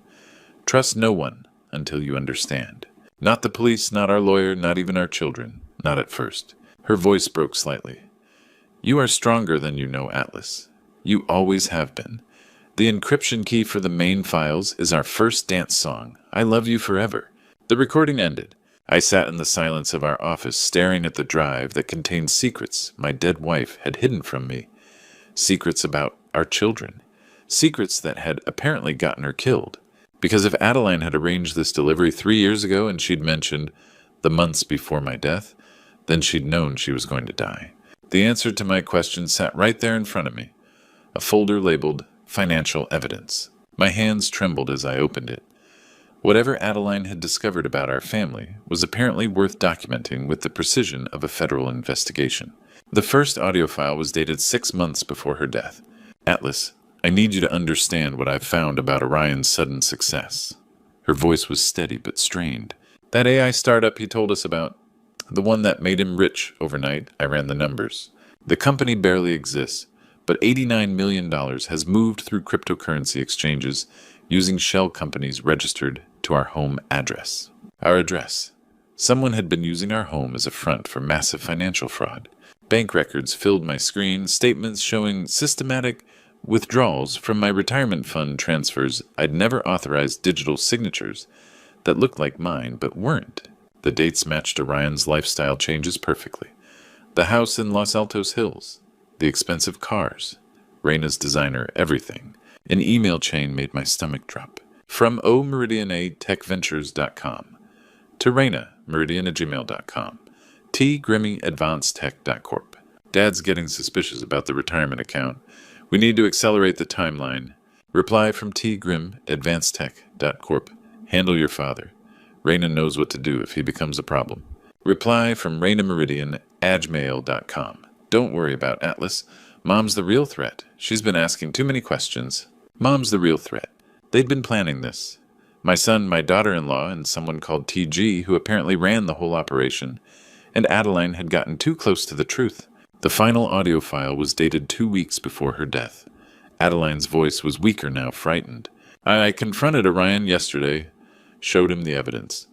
Trust no one until you understand. Not the police, not our lawyer, not even our children. Not at first." Her voice broke slightly. "You are stronger than you know, Atlas. You always have been. The encryption key for the main files is our first dance song, 'I Love You Forever.'" The recording ended. I sat in the silence of our office, staring at the drive that contained secrets my dead wife had hidden from me. Secrets about our children. Secrets that had apparently gotten her killed. Because if Adeline had arranged this delivery 3 years ago and she'd mentioned the months before my death, then she'd known she was going to die. The answer to my question sat right there in front of me. A folder labeled Financial Evidence. My hands trembled as I opened it. Whatever Adeline had discovered about our family was apparently worth documenting with the precision of a federal investigation. The first audio file was dated 6 months before her death. "Atlas, I need you to understand what I've found about Orion's sudden success." Her voice was steady but strained. "That AI startup he told us about, the one that made him rich overnight, I ran the numbers. The company barely exists, but $89 million has moved through cryptocurrency exchanges using shell companies registered to our home address." Our address. Someone had been using our home as a front for massive financial fraud. Bank records filled my screen, statements showing systematic withdrawals from my retirement fund transfers. I'd never authorized digital signatures that looked like mine but weren't. The dates matched Orion's lifestyle changes perfectly. The house in Los Altos Hills, the expensive cars, Reina's designer, everything. An email chain made my stomach drop. From omeridianatechventures.com to Reina, meridian@gmail.com. tgrimmyadvancedtech.corp. Dad's getting suspicious about the retirement account. We need to accelerate the timeline. Reply from tgrimadvancedtech.corp. Handle your father. Reina knows what to do if he becomes a problem. Reply from ReinaMeridian@gmail.com. Don't worry about Atlas. Mom's the real threat. She's been asking too many questions. Mom's the real threat. They'd been planning this. My son, my daughter-in-law, and someone called TG, who apparently ran the whole operation. And Adeline had gotten too close to the truth. The final audio file was dated 2 weeks before her death. Adeline's voice was weaker now, frightened. "I confronted Orion yesterday, showed him the evidence.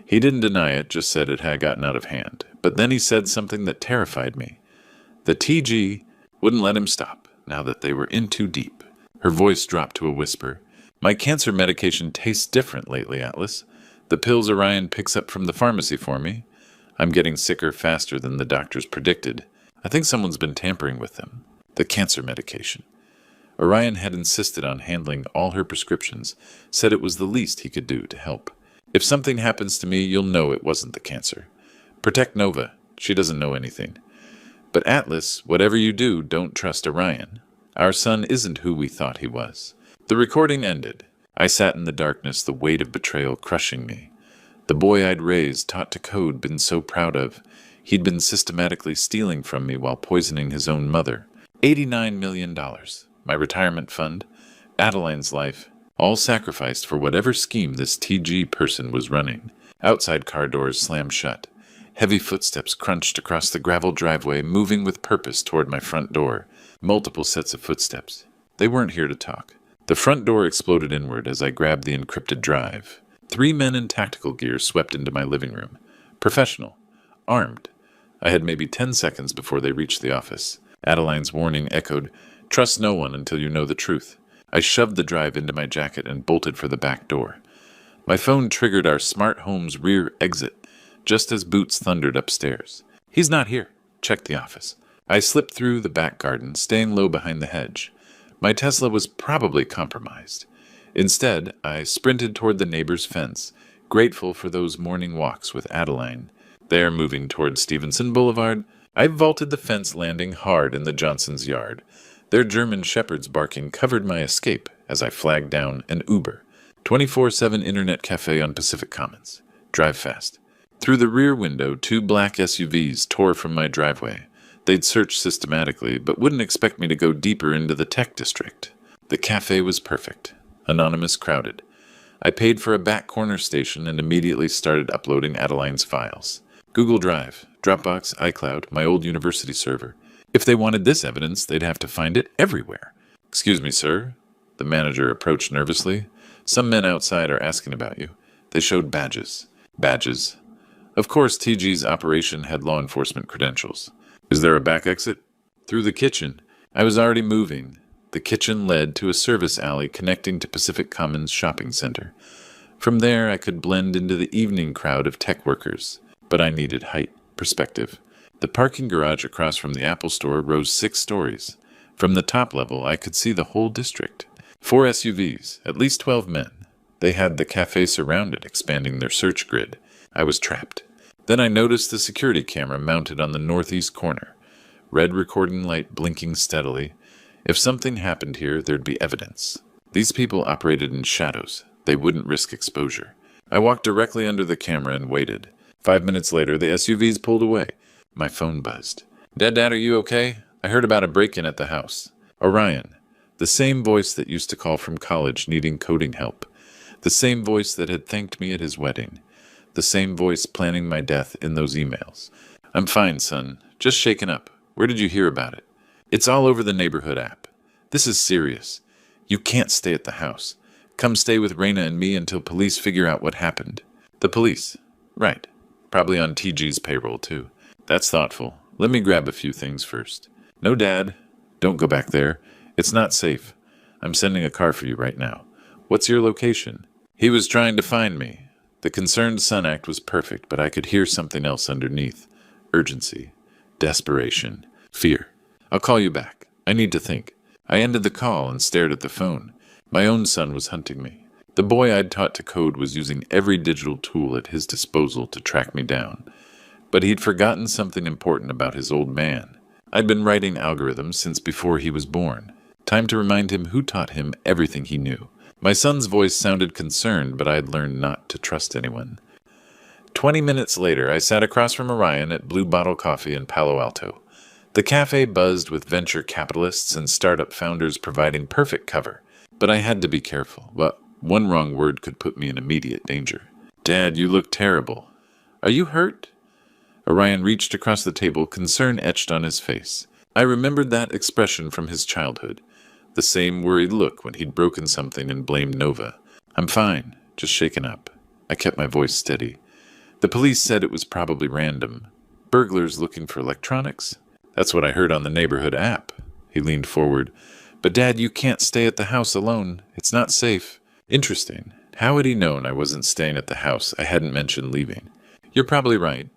He didn't deny it, just said it had gotten out of hand. But then he said something that terrified me. The TG wouldn't let him stop, now that they were in too deep." Her voice dropped to a whisper. "My cancer medication tastes different lately, Atlas. The pills Orion picks up from the pharmacy for me. I'm getting sicker faster than the doctors predicted. I think someone's been tampering with them. The cancer medication. Orion had insisted on handling all her prescriptions, said it was the least he could do to help. If something happens to me, you'll know it wasn't the cancer. Protect Nova. She doesn't know anything. But Atlas, whatever you do, don't trust Orion. Our son isn't who we thought he was. The recording ended. I sat in the darkness, the weight of betrayal crushing me. The boy I'd raised, taught to code, been so proud of. He'd been systematically stealing from me while poisoning his own mother. $89 million. My retirement fund. Adeline's life. All sacrificed for whatever scheme this TG person was running. Outside car doors slammed shut. Heavy footsteps crunched across the gravel driveway, moving with purpose toward my front door. Multiple sets of footsteps. They weren't here to talk. The front door exploded inward as I grabbed the encrypted drive. 3 men in tactical gear swept into my living room. Professional. Armed. I had maybe 10 seconds before they reached the office. Adeline's warning echoed, "Trust no one until you know the truth." I shoved the drive into my jacket and bolted for the back door. My phone triggered our smart home's rear exit, just as boots thundered upstairs. "He's not here. Check the office." I slipped through the back garden, staying low behind the hedge. My Tesla was probably compromised. Instead, I sprinted toward the neighbor's fence, grateful for those morning walks with Adeline. There, moving toward Stevenson Boulevard, I vaulted the fence, landing hard in the Johnsons' yard. Their German shepherds barking covered my escape as I flagged down an Uber. 24/7 internet cafe on Pacific Commons. Drive fast. Through the rear window, 2 black SUVs tore from my driveway. They'd searched systematically, but wouldn't expect me to go deeper into the tech district. The cafe was perfect. Anonymous, crowded. I paid for a back corner station and immediately started uploading Adeline's files. Google Drive, Dropbox, iCloud, my old university server. If they wanted this evidence, they'd have to find it everywhere. "Excuse me, sir." The manager approached nervously. "Some men outside are asking about you." They showed badges. Badges. Of course, TG's operation had law enforcement credentials. "Is there a back exit?" "Through the kitchen." I was already moving. The kitchen led to a service alley connecting to Pacific Commons Shopping Center. From there, I could blend into the evening crowd of tech workers. But I needed height, perspective. The parking garage across from the Apple store rose 6 stories. From the top level, I could see the whole district. 4 SUVs, at least 12 men. They had the cafe surrounded, expanding their search grid. I was trapped. Then I noticed the security camera mounted on the northeast corner. Red recording light blinking steadily. If something happened here, there'd be evidence. These people operated in shadows. They wouldn't risk exposure. I walked directly under the camera and waited. 5 minutes later, the SUVs pulled away. My phone buzzed. Dad, are you okay? I heard about a break-in at the house." Orion. The same voice that used to call from college needing coding help. The same voice that had thanked me at his wedding. The same voice planning my death in those emails. "I'm fine, son. Just shaken up. Where did you hear about it?" "It's all over the neighborhood app. This is serious. You can't stay at the house. Come stay with Raina and me until police figure out what happened." "The police? Right. Probably on TG's payroll, too." "That's thoughtful. Let me grab a few things first." "No, Dad. Don't go back there. It's not safe. I'm sending a car for you right now." "What's your location?" He was trying to find me. The concerned son act was perfect, but I could hear something else underneath. Urgency. Desperation. Fear. "I'll call you back. I need to think." I ended the call and stared at the phone. My own son was hunting me. The boy I'd taught to code was using every digital tool at his disposal to track me down. But he'd forgotten something important about his old man. I'd been writing algorithms since before he was born. Time to remind him who taught him everything he knew. My son's voice sounded concerned, but I had learned not to trust anyone. 20 minutes later, I sat across from Orion at Blue Bottle Coffee in Palo Alto. The cafe buzzed with venture capitalists and startup founders providing perfect cover. But I had to be careful. But one wrong word could put me in immediate danger. "Dad, you look terrible." "Are you hurt?" Orion reached across the table, concern etched on his face. I remembered that expression from his childhood. The same worried look when he'd broken something and blamed Nova. "I'm fine, just shaken up." I kept my voice steady. "The police said it was probably random. Burglars looking for electronics? That's what I heard on the neighborhood app." He leaned forward. "But Dad, you can't stay at the house alone. It's not safe." Interesting. How had he known I wasn't staying at the house? I hadn't mentioned leaving. "You're probably right.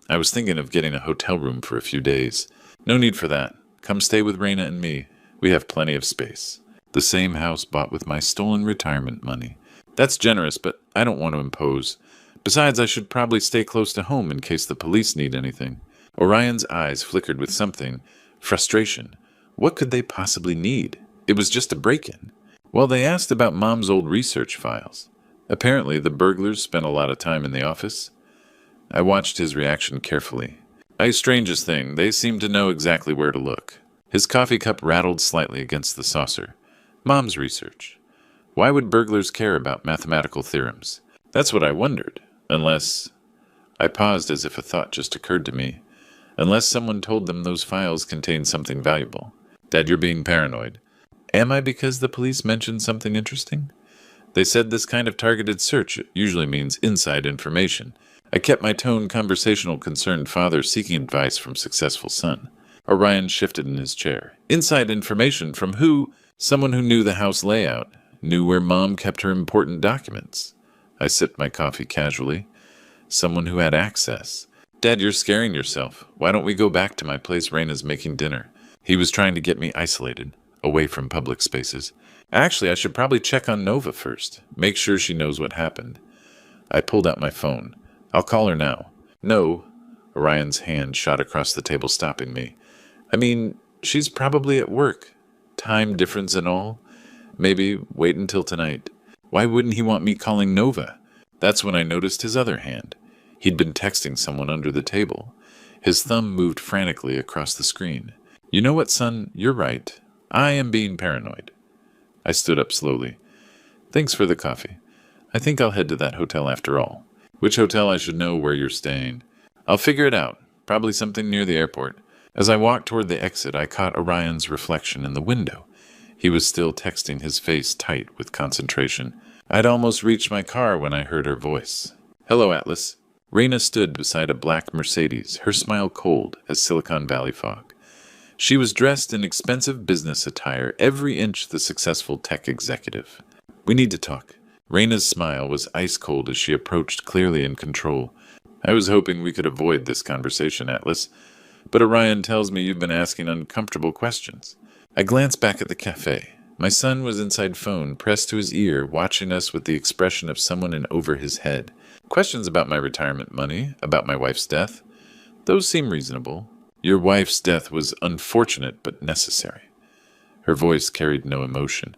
I was thinking of getting a hotel room for a few days." "No need for that. Come stay with Raina and me. We have plenty of space." The same house bought with my stolen retirement money. That's generous, but I don't want to impose. Besides, I should probably stay close to home in case the police need anything. Orion's eyes flickered with something. Frustration. What could they possibly need? It was just a break-in. Well, they asked about Mom's old research files. Apparently, the burglars spent a lot of time in the office. I watched his reaction carefully. Strangest thing, they seemed to know exactly where to look. His coffee cup rattled slightly against the saucer. Mom's research. Why would burglars care about mathematical theorems? That's what I wondered. Unless... I paused as if a thought just occurred to me. Unless someone told them those files contained something valuable. Dad, you're being paranoid. Am I, because the police mentioned something interesting? They said this kind of targeted search usually means inside information. I kept my tone conversational, concerned father seeking advice from successful son. Orion shifted in his chair. Inside information from who? Someone who knew the house layout, knew where Mom kept her important documents. I sipped my coffee casually. Someone who had access. Dad, you're scaring yourself. Why don't we go back to my place? Raina's making dinner. He was trying to get me isolated, away from public spaces. Actually, I should probably check on Nova first. Make sure she knows what happened. I pulled out my phone. I'll call her now. No. Orion's hand shot across the table, stopping me. I mean, she's probably at work. Time difference and all. Maybe wait until tonight. Why wouldn't he want me calling Nova? That's when I noticed his other hand. He'd been texting someone under the table. His thumb moved frantically across the screen. You know what, son? You're right. I am being paranoid. I stood up slowly. Thanks for the coffee. I think I'll head to that hotel after all. Which hotel? I should know where you're staying. I'll figure it out. Probably something near the airport. As I walked toward the exit, I caught Orion's reflection in the window. He was still texting, his face tight with concentration. I'd almost reached my car when I heard her voice. Hello, Atlas. Raina stood beside a black Mercedes, her smile cold as Silicon Valley fog. She was dressed in expensive business attire, every inch the successful tech executive. We need to talk. Raina's smile was ice cold as she approached, clearly in control. I was hoping we could avoid this conversation, Atlas. But Orion tells me you've been asking uncomfortable questions. I glanced back at the cafe. My son was inside phone, pressed to his ear, watching us with the expression of someone in over his head. Questions about my retirement money, about my wife's death. Those seem reasonable. Your wife's death was unfortunate but necessary. Her voice carried no emotion.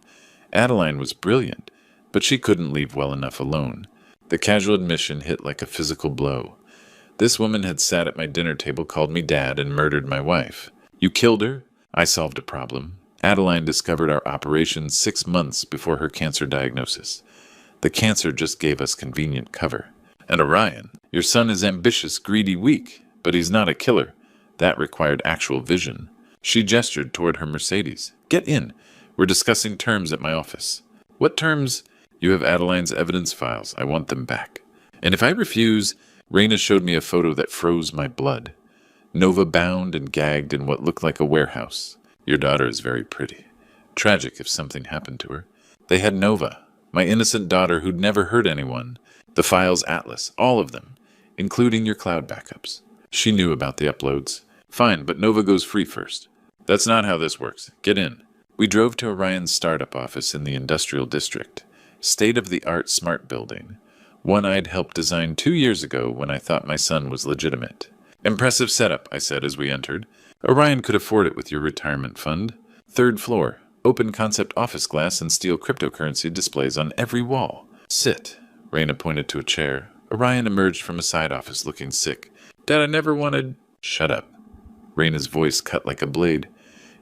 Adeline was brilliant, but she couldn't leave well enough alone. The casual admission hit like a physical blow. This woman had sat at my dinner table, called me dad, and murdered my wife. You killed her? I solved a problem. Adeline discovered our operation 6 months before her cancer diagnosis. The cancer just gave us convenient cover. And Orion, your son is ambitious, greedy, weak, but he's not a killer. That required actual vision. She gestured toward her Mercedes. Get in. We're discussing terms at my office. What terms? You have Adeline's evidence files. I want them back. And if I refuse... Raina showed me a photo that froze my blood. Nova bound and gagged in what looked like a warehouse. Your daughter is very pretty. Tragic if something happened to her. They had Nova, my innocent daughter who'd never hurt anyone. The files Atlas, all of them, including your cloud backups. She knew about the uploads. Fine, but Nova goes free first. That's not how this works. Get in. We drove to Orion's startup office in the industrial district. State-of-the-art smart building. One I'd helped design 2 years ago when I thought my son was legitimate. Impressive setup, I said as we entered. Orion could afford it with your retirement fund. 3rd floor, open concept office glass and steel cryptocurrency displays on every wall. Sit. Raina pointed to a chair. Orion emerged from a side office looking sick. Dad, I never wanted... Shut up. Raina's voice cut like a blade.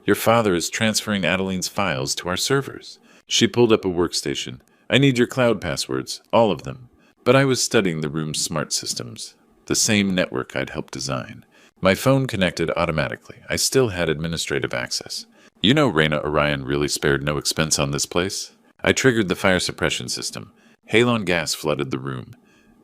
Your father is transferring Adeline's files to our servers. She pulled up a workstation. I need your cloud passwords, all of them. But I was studying the room's smart systems, the same network I'd helped design. My phone connected automatically. I still had administrative access. You know Raina, Orion really spared no expense on this place. I triggered the fire suppression system. Halon gas flooded the room.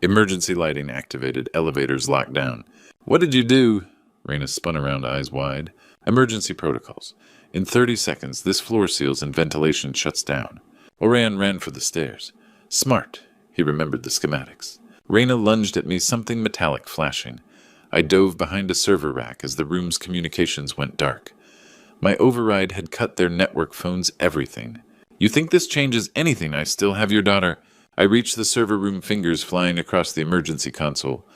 Emergency lighting activated, elevators locked down. What did you do? Raina spun around, eyes wide. Emergency protocols. In 30 seconds, this floor seals and ventilation shuts down. Orion ran for the stairs. Smart. He remembered the schematics. Raina lunged at me, something metallic flashing. I dove behind a server rack as the room's communications went dark. My override had cut their network phones everything. You think this changes anything? I still have your daughter. I reached the server room, fingers flying across the emergency console.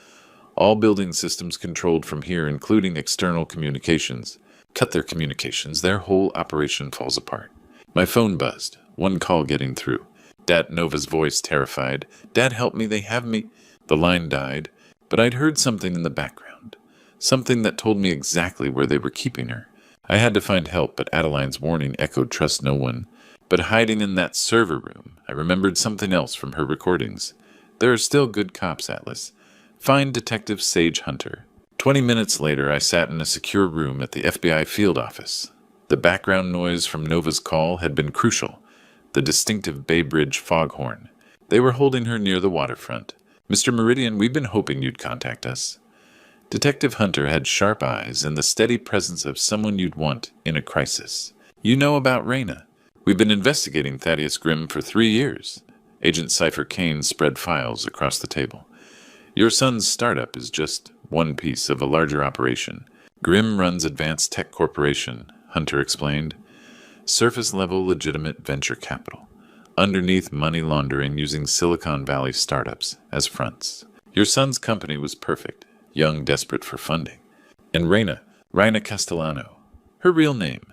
All building systems controlled from here, including external communications. Cut their communications, their whole operation falls apart. My phone buzzed, one call getting through. Dad, Nova's voice, terrified. Dad, help me, they have me. The line died, but I'd heard something in the background. Something that told me exactly where they were keeping her. I had to find help, but Adeline's warning echoed trust no one. But hiding in that server room, I remembered something else from her recordings. There are still good cops, Atlas. Find Detective Sage Hunter. 20 minutes later, I sat in a secure room at the FBI field office. The background noise from Nova's call had been crucial. The distinctive Bay Bridge foghorn. They were holding her near the waterfront. Mr. Meridian, we've been hoping you'd contact us. Detective Hunter had sharp eyes and the steady presence of someone you'd want in a crisis. You know about Raina. We've been investigating Thaddeus Grimm for 3 years. Agent Cypher Kane spread files across the table. Your son's startup is just one piece of a larger operation. Grimm runs Advanced Tech Corporation, Hunter explained. Surface-level legitimate venture capital. Underneath, money laundering using Silicon Valley startups as fronts. Your son's company was perfect, young, desperate for funding. And Raina Castellano, her real name.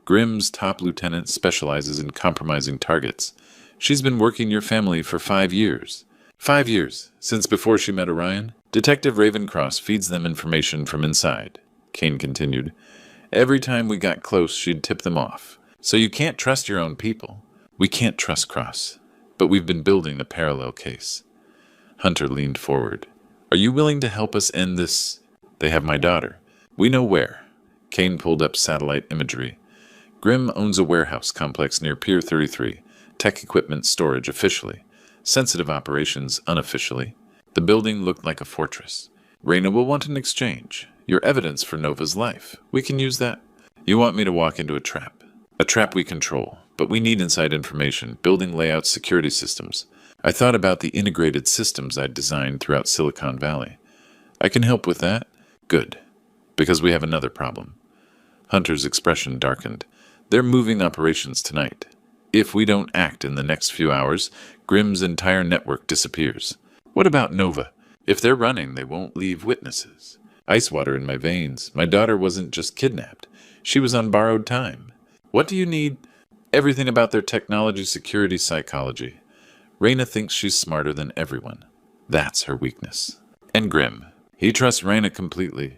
Grimm's top lieutenant, specializes in compromising targets. She's been working your family for 5 years. 5 years, since before she met Orion. Detective Ravencross feeds them information from inside, Kane continued. Every time we got close, she'd tip them off. So you can't trust your own people. We can't trust Cross, but we've been building a parallel case. Hunter leaned forward. Are you willing to help us end this? They have my daughter. We know where. Kane pulled up satellite imagery. Grimm owns a warehouse complex near Pier 33. Tech equipment storage officially. Sensitive operations unofficially. The building looked like a fortress. Raina will want an exchange. Your evidence for Nova's life. We can use that. You want me to walk into a trap. A trap we control. But we need inside information, building layouts, security systems. I thought about the integrated systems I'd designed throughout Silicon Valley. I can help with that? Good. Because we have another problem. Hunter's expression darkened. They're moving operations tonight. If we don't act in the next few hours, Grimm's entire network disappears. What about Nova? If they're running, they won't leave witnesses. Ice water in my veins. My daughter wasn't just kidnapped. She was on borrowed time. What do you need? Everything about their technology, security, psychology. Raina thinks she's smarter than everyone. That's her weakness. And Grimm. He trusts Raina completely.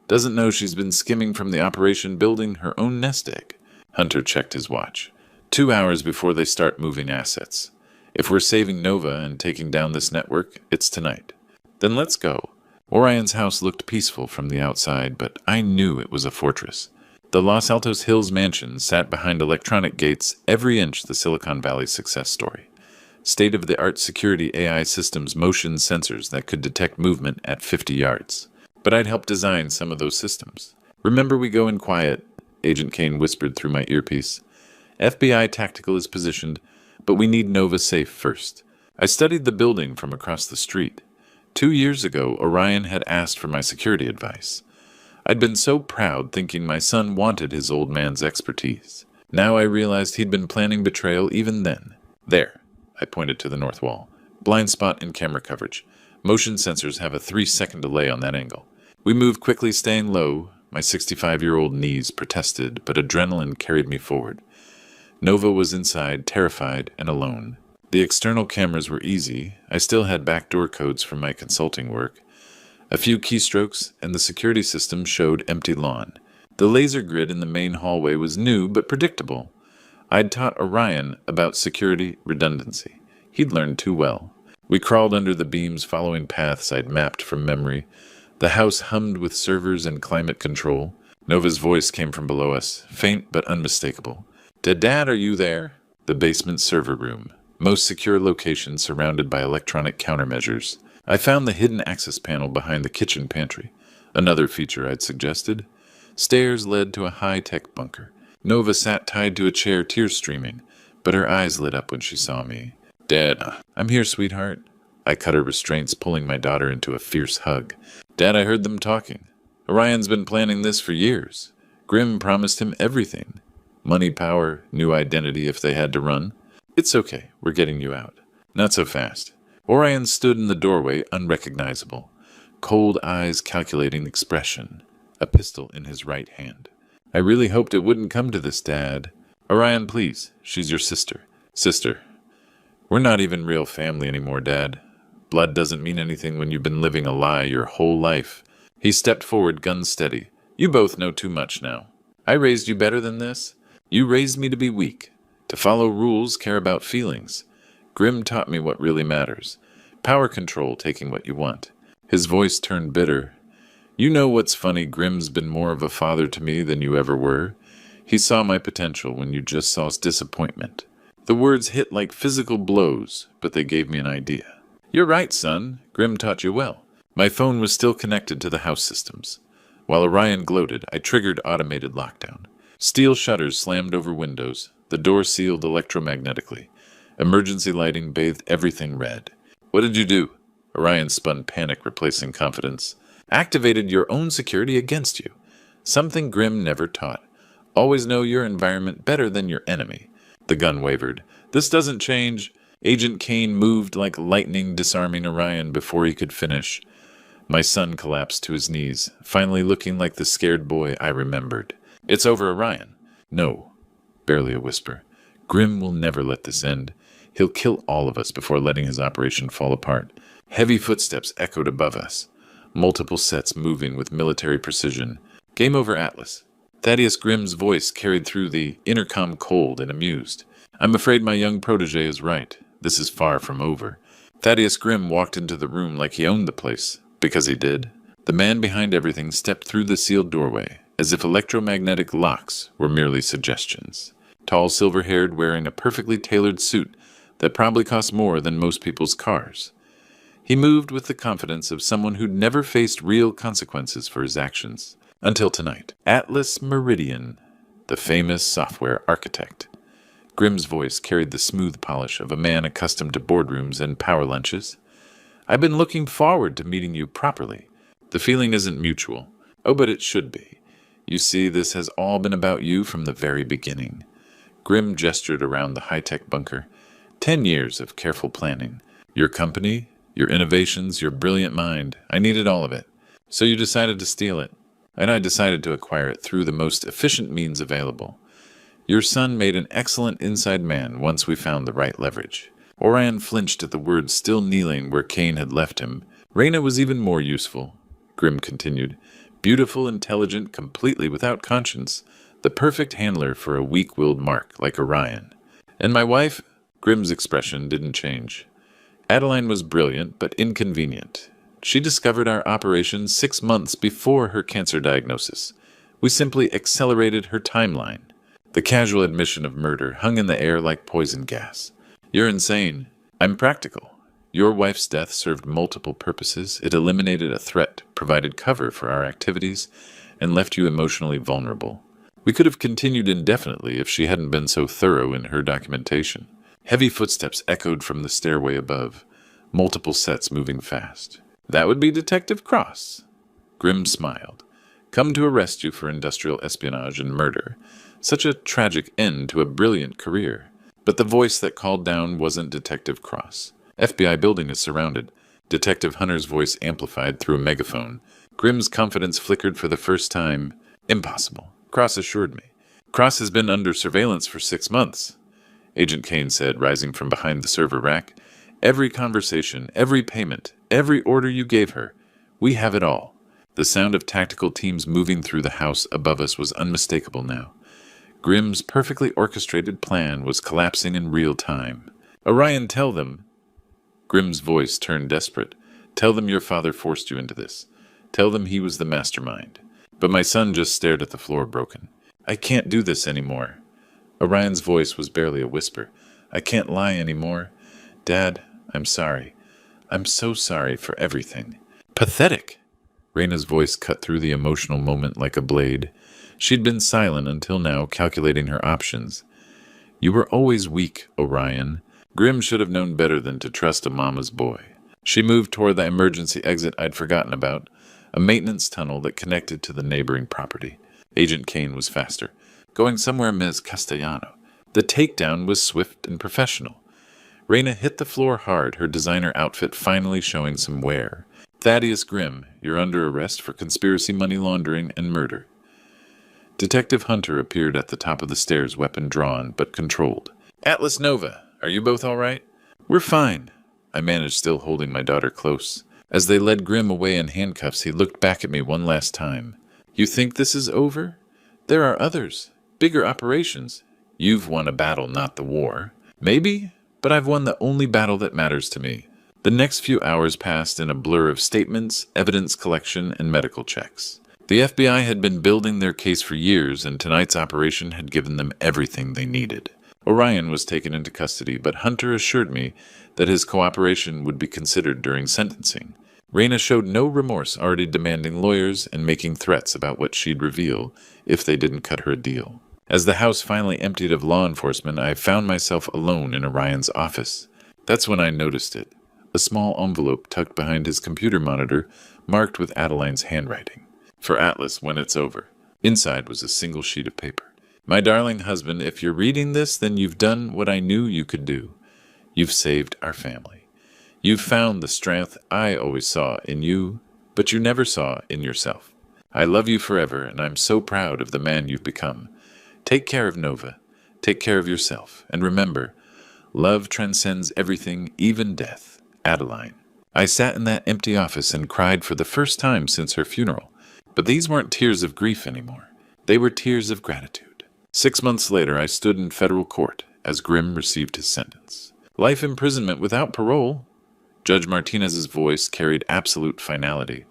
Doesn't know she's been skimming from the operation building her own nest egg. Hunter checked his watch. 2 hours before they start moving assets. If we're saving Nova and taking down this network, it's tonight. Then let's go. Orion's house looked peaceful from the outside, but I knew it was a fortress. The Los Altos Hills mansion sat behind electronic gates, every inch the Silicon Valley success story. State-of-the-art security AI systems, motion sensors that could detect movement at 50 yards. But I'd helped design some of those systems. Remember, we go in quiet, Agent Kane whispered through my earpiece. FBI tactical is positioned, but we need Nova safe first. I studied the building from across the street. 2 years ago, Orion had asked for my security advice. I'd been so proud thinking my son wanted his old man's expertise. Now I realized he'd been planning betrayal even then. There, I pointed to the north wall. Blind spot in camera coverage. Motion sensors have a 3-second delay on that angle. We moved quickly, staying low. My 65-year-old knees protested, but adrenaline carried me forward. Nova was inside, terrified and alone. The external cameras were easy. I still had backdoor codes from my consulting work. A few keystrokes, and the security system showed empty lawn. The laser grid in the main hallway was new but predictable. I'd taught Orion about security redundancy. He'd learned too well. We crawled under the beams, following paths I'd mapped from memory. The house hummed with servers and climate control. Nova's voice came from below us, faint but unmistakable. Dad, are you there? The basement server room. Most secure location surrounded by electronic countermeasures. I found the hidden access panel behind the kitchen pantry. Another feature I'd suggested. Stairs led to a high-tech bunker. Nova sat tied to a chair, tears streaming, but her eyes lit up when she saw me. Dad, I'm here, sweetheart. I cut her restraints, pulling my daughter into a fierce hug. Dad, I heard them talking. Orion's been planning this for years. Grimm promised him everything. Money, power, new identity if they had to run. It's okay, we're getting you out. Not so fast. Orion stood in the doorway, unrecognizable. Cold eyes calculating expression. A pistol in his right hand. I really hoped it wouldn't come to this, Dad. Orion, please. She's your sister. Sister. We're not even real family anymore, Dad. Blood doesn't mean anything when you've been living a lie your whole life. He stepped forward, gun steady. You both know too much now. I raised you better than this. You raised me to be weak, to follow rules, care about feelings. Grimm taught me what really matters. Power control, taking what you want. His voice turned bitter. You know what's funny, Grimm's been more of a father to me than you ever were. He saw my potential when you just saw disappointment. The words hit like physical blows, but they gave me an idea. You're right, son. Grimm taught you well. My phone was still connected to the house systems. While Orion gloated, I triggered automated lockdown. Steel shutters slammed over windows. The door sealed electromagnetically. Emergency lighting bathed everything red. What did you do? Orion spun panic, replacing confidence. Activated your own security against you. Something Grimm never taught. Always know your environment better than your enemy. The gun wavered. This doesn't change. Agent Kane moved like lightning, disarming Orion before he could finish. My son collapsed to his knees, finally looking like the scared boy I remembered. It's over, Orion. No. Barely a whisper. Grimm will never let this end. He'll kill all of us before letting his operation fall apart. Heavy footsteps echoed above us. Multiple sets moving with military precision. Game over, Atlas. Thaddeus Grimm's voice carried through the intercom, cold and amused. I'm afraid my young protege is right. This is far from over. Thaddeus Grimm walked into the room like he owned the place. Because he did. The man behind everything stepped through the sealed doorway, as if electromagnetic locks were merely suggestions. Tall, silver-haired, wearing a perfectly tailored suit that probably cost more than most people's cars. He moved with the confidence of someone who'd never faced real consequences for his actions. Until tonight. Atlas Meridian, the famous software architect. Grimm's voice carried the smooth polish of a man accustomed to boardrooms and power lunches. I've been looking forward to meeting you properly. The feeling isn't mutual. Oh, but it should be. You see, this has all been about you from the very beginning. Grimm gestured around the high-tech bunker. 10 years of careful planning. Your company, your innovations, your brilliant mind. I needed all of it. So you decided to steal it. And I decided to acquire it through the most efficient means available. Your son made an excellent inside man once we found the right leverage. Orion flinched at the words, still kneeling where Kane had left him. Reyna was even more useful, Grimm continued. Beautiful, intelligent, completely without conscience. The perfect handler for a weak-willed mark like Orion. And my wife? Grimm's expression didn't change. Adeline was brilliant, but inconvenient. She discovered our operation 6 months before her cancer diagnosis. We simply accelerated her timeline. The casual admission of murder hung in the air like poison gas. You're insane. I'm practical. Your wife's death served multiple purposes. It eliminated a threat, provided cover for our activities, and left you emotionally vulnerable. We could have continued indefinitely if she hadn't been so thorough in her documentation. Heavy footsteps echoed from the stairway above, multiple sets moving fast. That would be Detective Cross. Grimm smiled. Come to arrest you for industrial espionage and murder. Such a tragic end to a brilliant career. But the voice that called down wasn't Detective Cross. FBI building is surrounded. Detective Hunter's voice amplified through a megaphone. Grimm's confidence flickered for the first time. Impossible. Cross assured me. Cross has been under surveillance for 6 months, Agent Kane said, rising from behind the server rack. Every conversation, every payment, every order you gave her. We have it all. The sound of tactical teams moving through the house above us was unmistakable now. Grimm's perfectly orchestrated plan was collapsing in real time. Orion, tell them. Grimm's voice turned desperate. Tell them your father forced you into this. Tell them he was the mastermind. But my son just stared at the floor, broken. I can't do this anymore. Orion's voice was barely a whisper. I can't lie anymore. Dad, I'm sorry. I'm so sorry for everything. Pathetic! Reyna's voice cut through the emotional moment like a blade. She'd been silent until now, calculating her options. You were always weak, Orion. Grimm should have known better than to trust a mama's boy. She moved toward the emergency exit I'd forgotten about, a maintenance tunnel that connected to the neighboring property. Agent Kane was faster. going somewhere Ms. Castellano. The takedown was swift and professional. Raina hit the floor hard, her designer outfit finally showing some wear. Thaddeus Grimm, you're under arrest for conspiracy, money laundering, and murder. Detective Hunter appeared at the top of the stairs, weapon drawn, but controlled. Atlas Nova, are you both all right? We're fine. I managed, still holding my daughter close. As they led Grimm away in handcuffs, he looked back at me one last time. You think this is over? There are others. Bigger operations. You've won a battle, not the war. Maybe, but I've won the only battle that matters to me. The next few hours passed in a blur of statements, evidence collection, and medical checks. The FBI had been building their case for years, and tonight's operation had given them everything they needed. Orion was taken into custody, but Hunter assured me that his cooperation would be considered during sentencing. Raina showed no remorse, already demanding lawyers and making threats about what she'd reveal if they didn't cut her a deal. As the house finally emptied of law enforcement, I found myself alone in Orion's office. That's when I noticed it. A small envelope tucked behind his computer monitor, marked with Adeline's handwriting. For Atlas, when it's over. Inside was a single sheet of paper. My darling husband, if you're reading this, then you've done what I knew you could do. You've saved our family. You've found the strength I always saw in you, but you never saw in yourself. I love you forever, and I'm so proud of the man you've become. Take care of Nova. Take care of yourself. And remember, love transcends everything, even death. Adeline. I sat in that empty office and cried for the first time since her funeral. But these weren't tears of grief anymore. They were tears of gratitude. 6 months later, I stood in federal court as Grimm received his sentence. Life imprisonment without parole. Judge Martinez's voice carried absolute finality.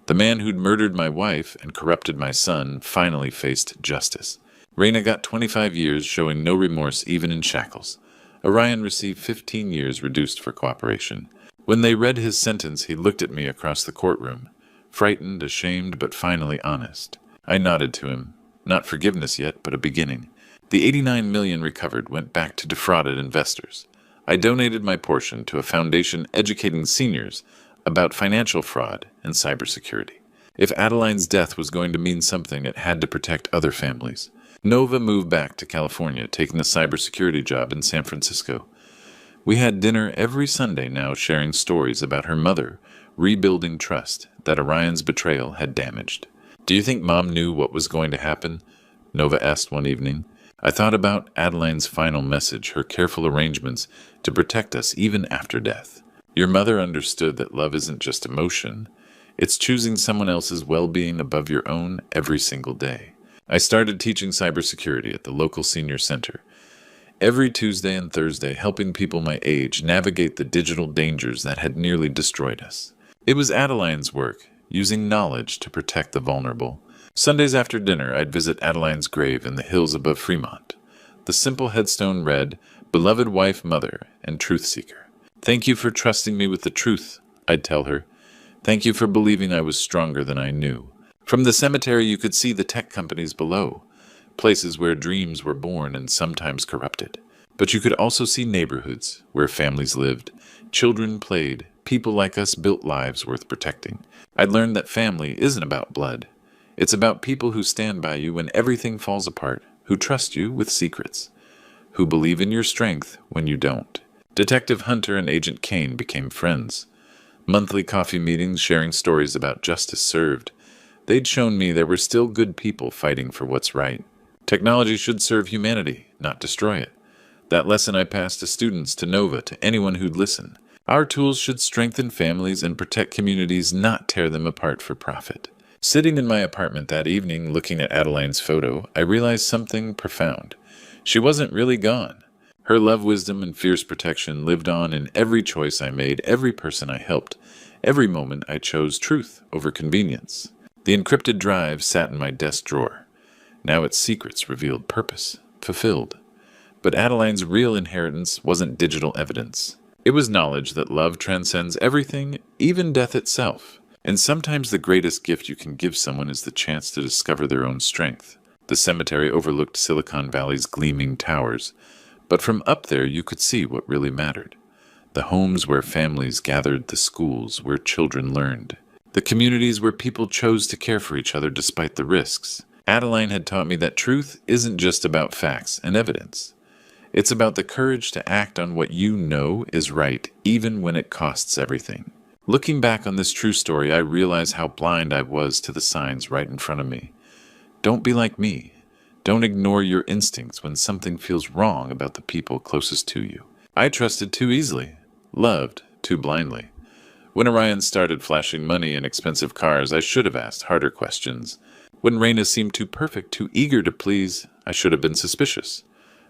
The man who'd murdered my wife and corrupted my son finally faced justice. Raina got 25 years, showing no remorse even in shackles. Orion received 15 years reduced for cooperation. When they read his sentence, he looked at me across the courtroom, frightened, ashamed, but finally honest. I nodded to him. Not forgiveness yet, but a beginning. The $89 million recovered went back to defrauded investors. I donated my portion to a foundation educating seniors about financial fraud and cybersecurity. If Adeline's death was going to mean something, it had to protect other families. Nova moved back to California, taking a cybersecurity job in San Francisco. We had dinner every Sunday now, sharing stories about her mother, rebuilding trust that Orion's betrayal had damaged. Do you think Mom knew what was going to happen? Nova asked one evening. I thought about Adeline's final message, her careful arrangements to protect us even after death. Your mother understood that love isn't just emotion. It's choosing someone else's well-being above your own every single day. I started teaching cybersecurity at the local senior center. Every Tuesday and Thursday, helping people my age navigate the digital dangers that had nearly destroyed us. It was Adeline's work, using knowledge to protect the vulnerable. Sundays after dinner, I'd visit Adeline's grave in the hills above Fremont. The simple headstone read, Beloved Wife, Mother, and Truth Seeker. Thank you for trusting me with the truth, I'd tell her. Thank you for believing I was stronger than I knew. From the cemetery, you could see the tech companies below, places where dreams were born and sometimes corrupted. But you could also see neighborhoods where families lived, children played, people like us built lives worth protecting. I'd learned that family isn't about blood. It's about people who stand by you when everything falls apart, who trust you with secrets, who believe in your strength when you don't. Detective Hunter and Agent Kane became friends. Monthly coffee meetings sharing stories about justice served. They'd shown me there were still good people fighting for what's right. Technology should serve humanity, not destroy it. That lesson I passed to students, to Nova, to anyone who'd listen. Our tools should strengthen families and protect communities, not tear them apart for profit. Sitting in my apartment that evening, looking at Adeline's photo, I realized something profound. She wasn't really gone. Her love, wisdom, and fierce protection lived on in every choice I made, every person I helped, every moment I chose truth over convenience. The encrypted drive sat in my desk drawer. Now its secrets revealed purpose, fulfilled. But Adeline's real inheritance wasn't digital evidence. It was knowledge that love transcends everything, even death itself. And sometimes the greatest gift you can give someone is the chance to discover their own strength. The cemetery overlooked Silicon Valley's gleaming towers, but from up there you could see what really mattered. The homes where families gathered, the schools where children learned, the communities where people chose to care for each other despite the risks. Adeline had taught me that truth isn't just about facts and evidence. It's about the courage to act on what you know is right, even when it costs everything. Looking back on this true story, I realize how blind I was to the signs right in front of me. Don't be like me. Don't ignore your instincts when something feels wrong about the people closest to you. I trusted too easily, loved too blindly. When Orion started flashing money and expensive cars, I should have asked harder questions. When Raina seemed too perfect, too eager to please, I should have been suspicious.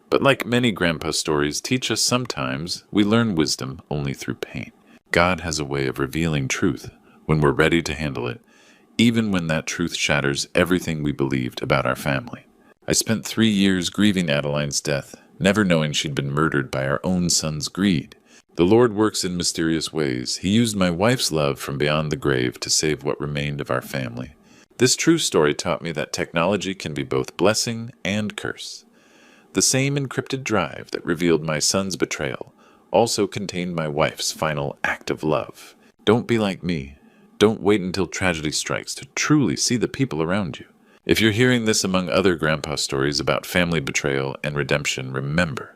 But like many grandpa stories teach us, sometimes we learn wisdom only through pain. God has a way of revealing truth when we're ready to handle it, even when that truth shatters everything we believed about our family. I spent 3 years grieving Adeline's death, never knowing she'd been murdered by our own son's greed. The Lord works in mysterious ways. He used my wife's love from beyond the grave to save what remained of our family. This true story taught me that technology can be both blessing and curse. The same encrypted drive that revealed my son's betrayal also contained my wife's final act of love. Don't be like me. Don't wait until tragedy strikes to truly see the people around you. If you're hearing this among other grandpa stories about family betrayal and redemption, remember,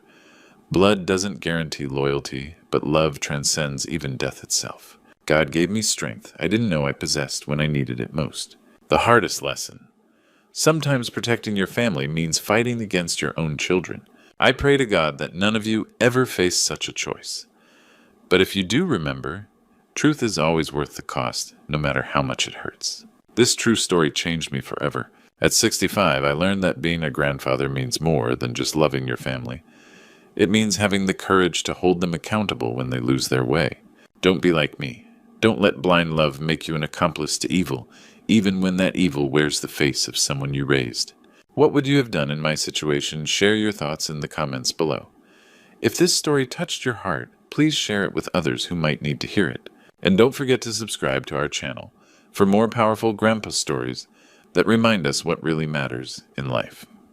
blood doesn't guarantee loyalty, but love transcends even death itself. God gave me strength I didn't know I possessed when I needed it most. The hardest lesson. Sometimes protecting your family means fighting against your own children. I pray to God that none of you ever face such a choice. But if you do remember, truth is always worth the cost, no matter how much it hurts. This true story changed me forever. At 65, I learned that being a grandfather means more than just loving your family. It means having the courage to hold them accountable when they lose their way. Don't be like me. Don't let blind love make you an accomplice to evil, even when that evil wears the face of someone you raised. What would you have done in my situation? Share your thoughts in the comments below. If this story touched your heart, please share it with others who might need to hear it. And don't forget to subscribe to our channel for more powerful grandpa stories that remind us what really matters in life.